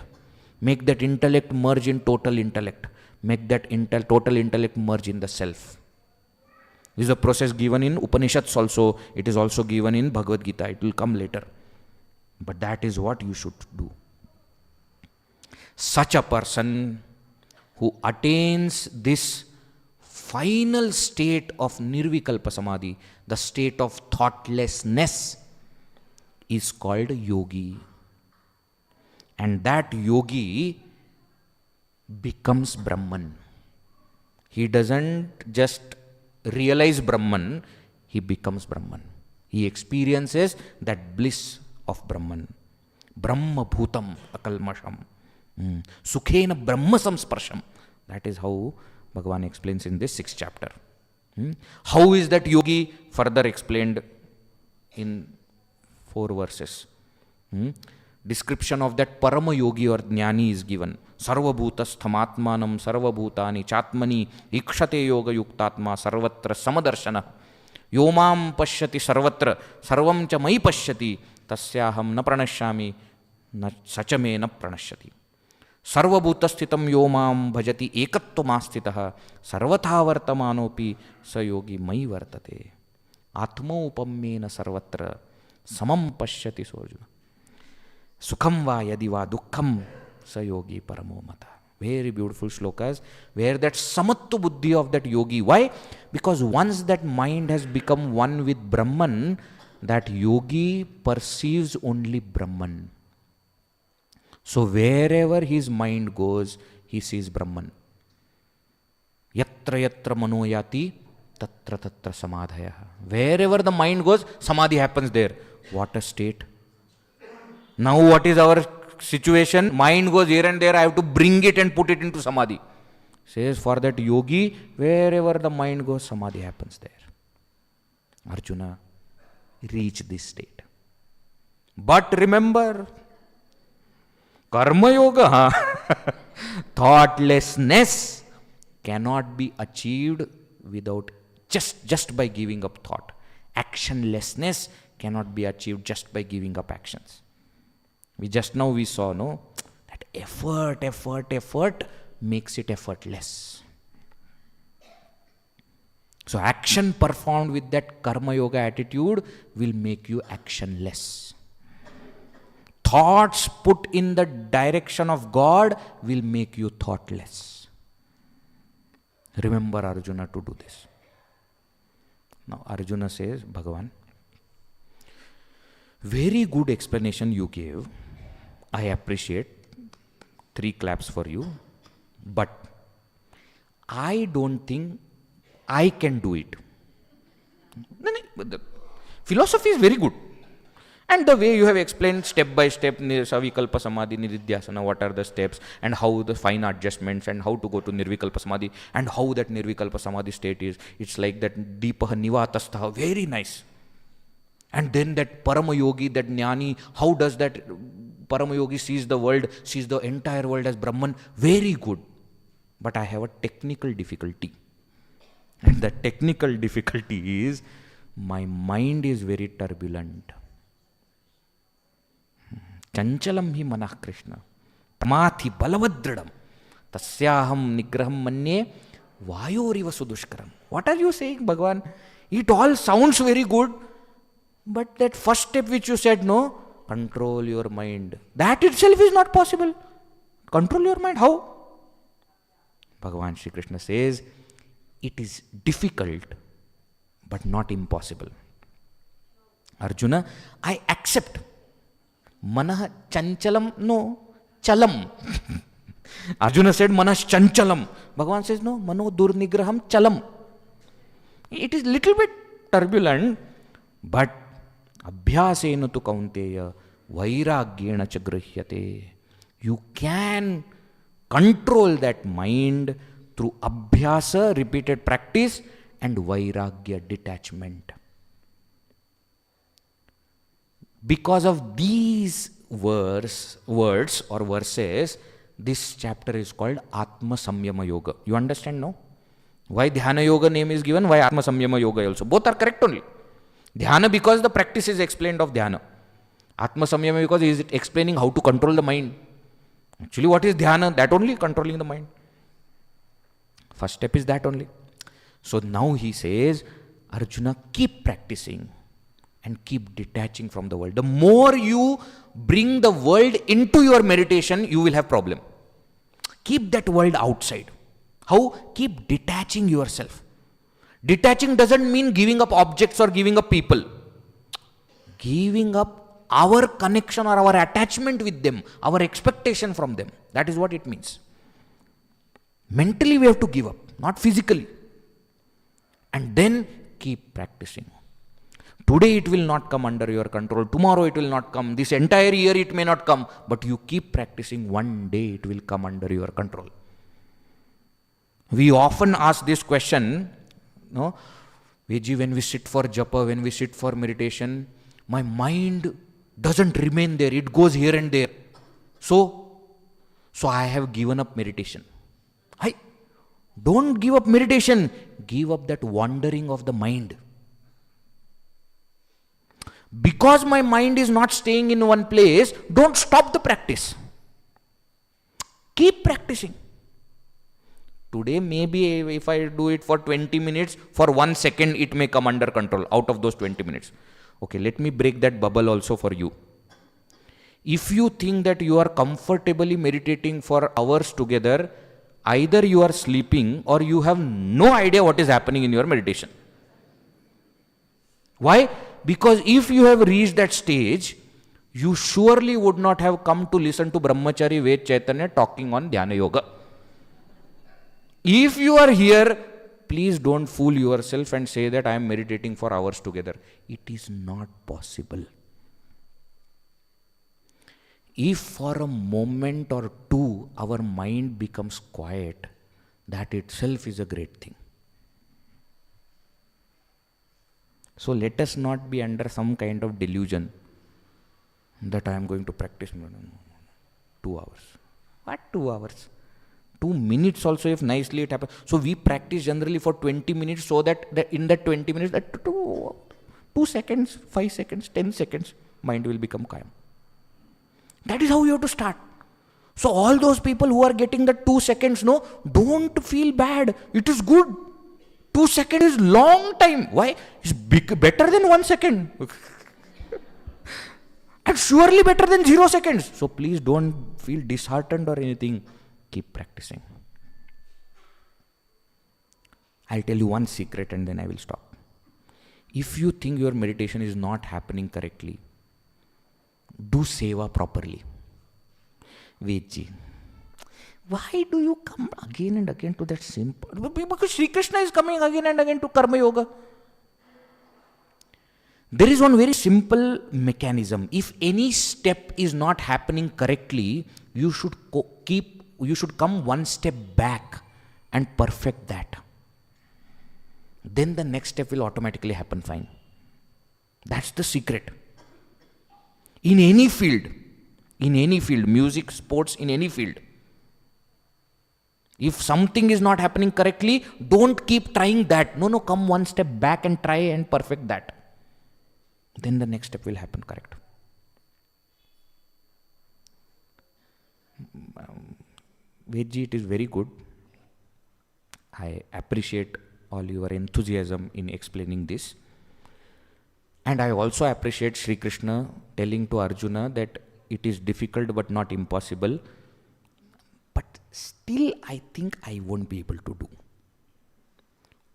Make that intellect merge in total intellect. Make that total intellect merge in the self. This is a process given in Upanishads also. It is also given in Bhagavad Gita. It will come later. But that is what you should do. Such a person who attains this final state of Nirvikalpa Samadhi, the state of thoughtlessness, is called yogi. And that yogi becomes Brahman. He doesn't just realize Brahman, he becomes Brahman. He experiences that bliss of Brahman. Brahma bhutam akalmasham. Sukhena brahma samsparsham. That is how Bhagavan explains in this 6th chapter. How is that yogi? Further explained in 4 verses. Description of that parama yogi or jnani is given. Sarvabhutasthamaatmanam sarvabhutani chatmani ikshate yoga yuktatma sarvatra samadarshana. Yomam pashyati sarvatra sarvam cha mai pashyati tasyaham na pranashyami na sachame na pranashyati. Sarvabhutassthitam yomam bhajati ekattvamastitah sarvatha vartamanopi sayogi mai vartate. Atma upammena sarvatra samam pashyati Arjuna. Sukham va yadi va dukkham sayogi paramo mata. Very beautiful shlokas where that samattu buddhi of that yogi. Why? Because once that mind has become one with Brahman, that yogi perceives only Brahman. So wherever his mind goes, he sees Brahman. Yatra yatra manoyati tatra tatra samadhaya. Wherever the mind goes, samadhi happens there. What a state. Now what is our situation? Mind goes here and there, I have to bring it and put it into samadhi. Says for that yogi, wherever the mind goes, samadhi happens there. Arjuna, reach this state. But remember, karma yoga, thoughtlessness cannot be achieved without just by giving up thought. Actionlessness cannot be achieved just by giving up actions. We saw, no, that effort makes it effortless. So action performed with that karma yoga attitude will make you actionless. Thoughts put in the direction of God will make you thoughtless. Remember Arjuna to do this. Now Arjuna says, Bhagavan, very good explanation you gave. I appreciate. 3 claps for you. But I don't think I can do it. The philosophy is very good. And the way you have explained step by step, Savikalpa Samadhi, Nididhyasana, what are the steps, and how the fine adjustments, and how to go to Nirvikalpa Samadhi, and how that Nirvikalpa Samadhi state is. It's like that Deepaha Nivatastaha, very nice. And then that Parama Yogi, that Jnani, how does that Parama Yogi sees the world, sees the entire world as Brahman? Very good. But I have a technical difficulty. And the technical difficulty is, my mind is very turbulent. Chanchalam hi manah Krishna. Tamathi balavadridam. Tasyaham nigraham manye vayoriva sudushkaram. What are you saying, Bhagavan? It all sounds very good. But that first step which you said, no, control your mind. That itself is not possible. Control your mind, how? Bhagavan Shri Krishna says, it is difficult, but not impossible. Arjuna, I accept. Manah chanchalam, no, chalam. Arjuna said, manah chanchalam. Bhagavan says, no, mano durnigraham chalam. It is little bit turbulent, but abhyasena tu kaunteya vairagyena cha grihyate. You can control that mind through abhyasa, repeated practice, and vairagya, detachment. Because of these words or verses, this chapter is called Atma Samyama Yoga. You understand now? Why Dhyana Yoga name is given? Why Atma Samyama Yoga also? Both are correct only. Dhyana because the practice is explained of Dhyana. Atma Samyama because he is explaining how to control the mind. Actually what is Dhyana? That only, controlling the mind. First step is that only. So now he says, Arjuna, keep practicing and keep detaching from the world. The more you bring the world into your meditation, you will have problem. Keep that world outside. How? Keep detaching yourself. Detaching doesn't mean giving up objects or giving up people. Giving up our connection or our attachment with them, our expectation from them. That is what it means. Mentally we have to give up, not physically. And then keep practicing. Today it will not come under your control. Tomorrow it will not come. This entire year it may not come. But you keep practicing, one day it will come under your control. We often ask this question, no? Veji, when we sit for japa, when we sit for meditation, my mind doesn't remain there. It goes here and there. So I have given up meditation. Don't give up meditation. Give up that wandering of the mind. Because my mind is not staying in one place, don't stop the practice. Keep practicing. Today, maybe if I do it for 20 minutes, for 1 second, it may come under control out of those 20 minutes. Okay, let me break that bubble also for you. If you think that you are comfortably meditating for hours together, either you are sleeping or you have no idea what is happening in your meditation. Why? Because if you have reached that stage, you surely would not have come to listen to Brahmachari Ved Chaitanya talking on Dhyana Yoga. If you are here, please don't fool yourself and say that I am meditating for hours together. It is not possible. If for a moment or two our mind becomes quiet, that itself is a great thing. So let us not be under some kind of delusion that I am going to practice 2 hours. What 2 hours? 2 minutes also, if nicely it happens. So we practice generally for 20 minutes so that in that 20 minutes, that 2 seconds, 5 seconds, 10 seconds, mind will become calm. That is how you have to start. So all those people who are getting the 2 seconds, no, don't feel bad. It is good. 2 seconds is long time. Why? It's better than 1 second. And surely better than 0 seconds. So please don't feel disheartened or anything. Keep practicing. I'll tell you one secret and then I will stop. If you think your meditation is not happening correctly, do seva properly. Vedji, why do you come again and again to that simple? Because Sri Krishna is coming again and again to Karma Yoga. There is one very simple mechanism. If any step is not happening correctly, you should come one step back and perfect that. Then the next step will automatically happen fine. That's the secret. In any field, music, sports, in any field. If something is not happening correctly, don't keep trying that. No, come one step back and try and perfect that. Then the next step will happen correct. Vedji, it is very good. I appreciate all your enthusiasm in explaining this. And I also appreciate Sri Krishna telling to Arjuna that it is difficult but not impossible. But still I think I won't be able to do.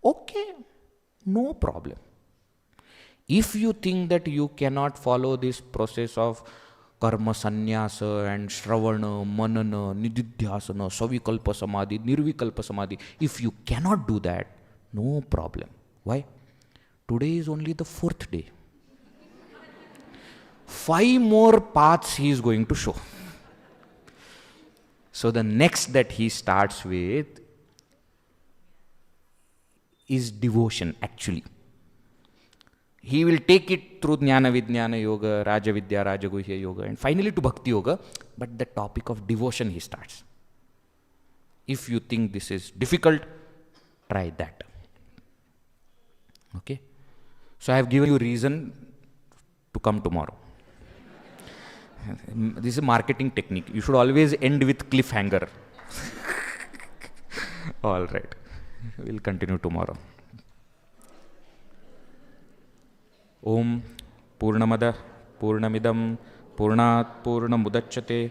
Okay, no problem. If you think that you cannot follow this process of karma sannyasa and shravana, manana, nididhyasana, savikalpa samadhi, nirvikalpa samadhi, if you cannot do that, no problem. Why? Today is only the 4th day. 5 more paths he is going to show. So the next that he starts with is devotion actually. He will take it through Jnana Vijnana Yoga, Raja Vidya, Raja Guhya Yoga, and finally to Bhakti Yoga. But the topic of devotion he starts. If you think this is difficult, try that. Okay? So I have given you reason to come tomorrow. This is a marketing technique. You should always end with cliffhanger. All right. We'll continue tomorrow. Om Purnamada Purnamidam Purnat Purnamudachyate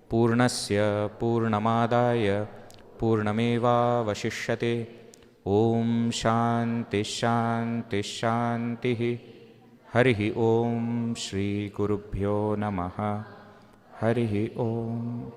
Purnasya Purnamadaya Purnameva Vashishyate Om Shanti Shanti Shanti Harihi Om Shri Gurubhyo Namaha Harihi Om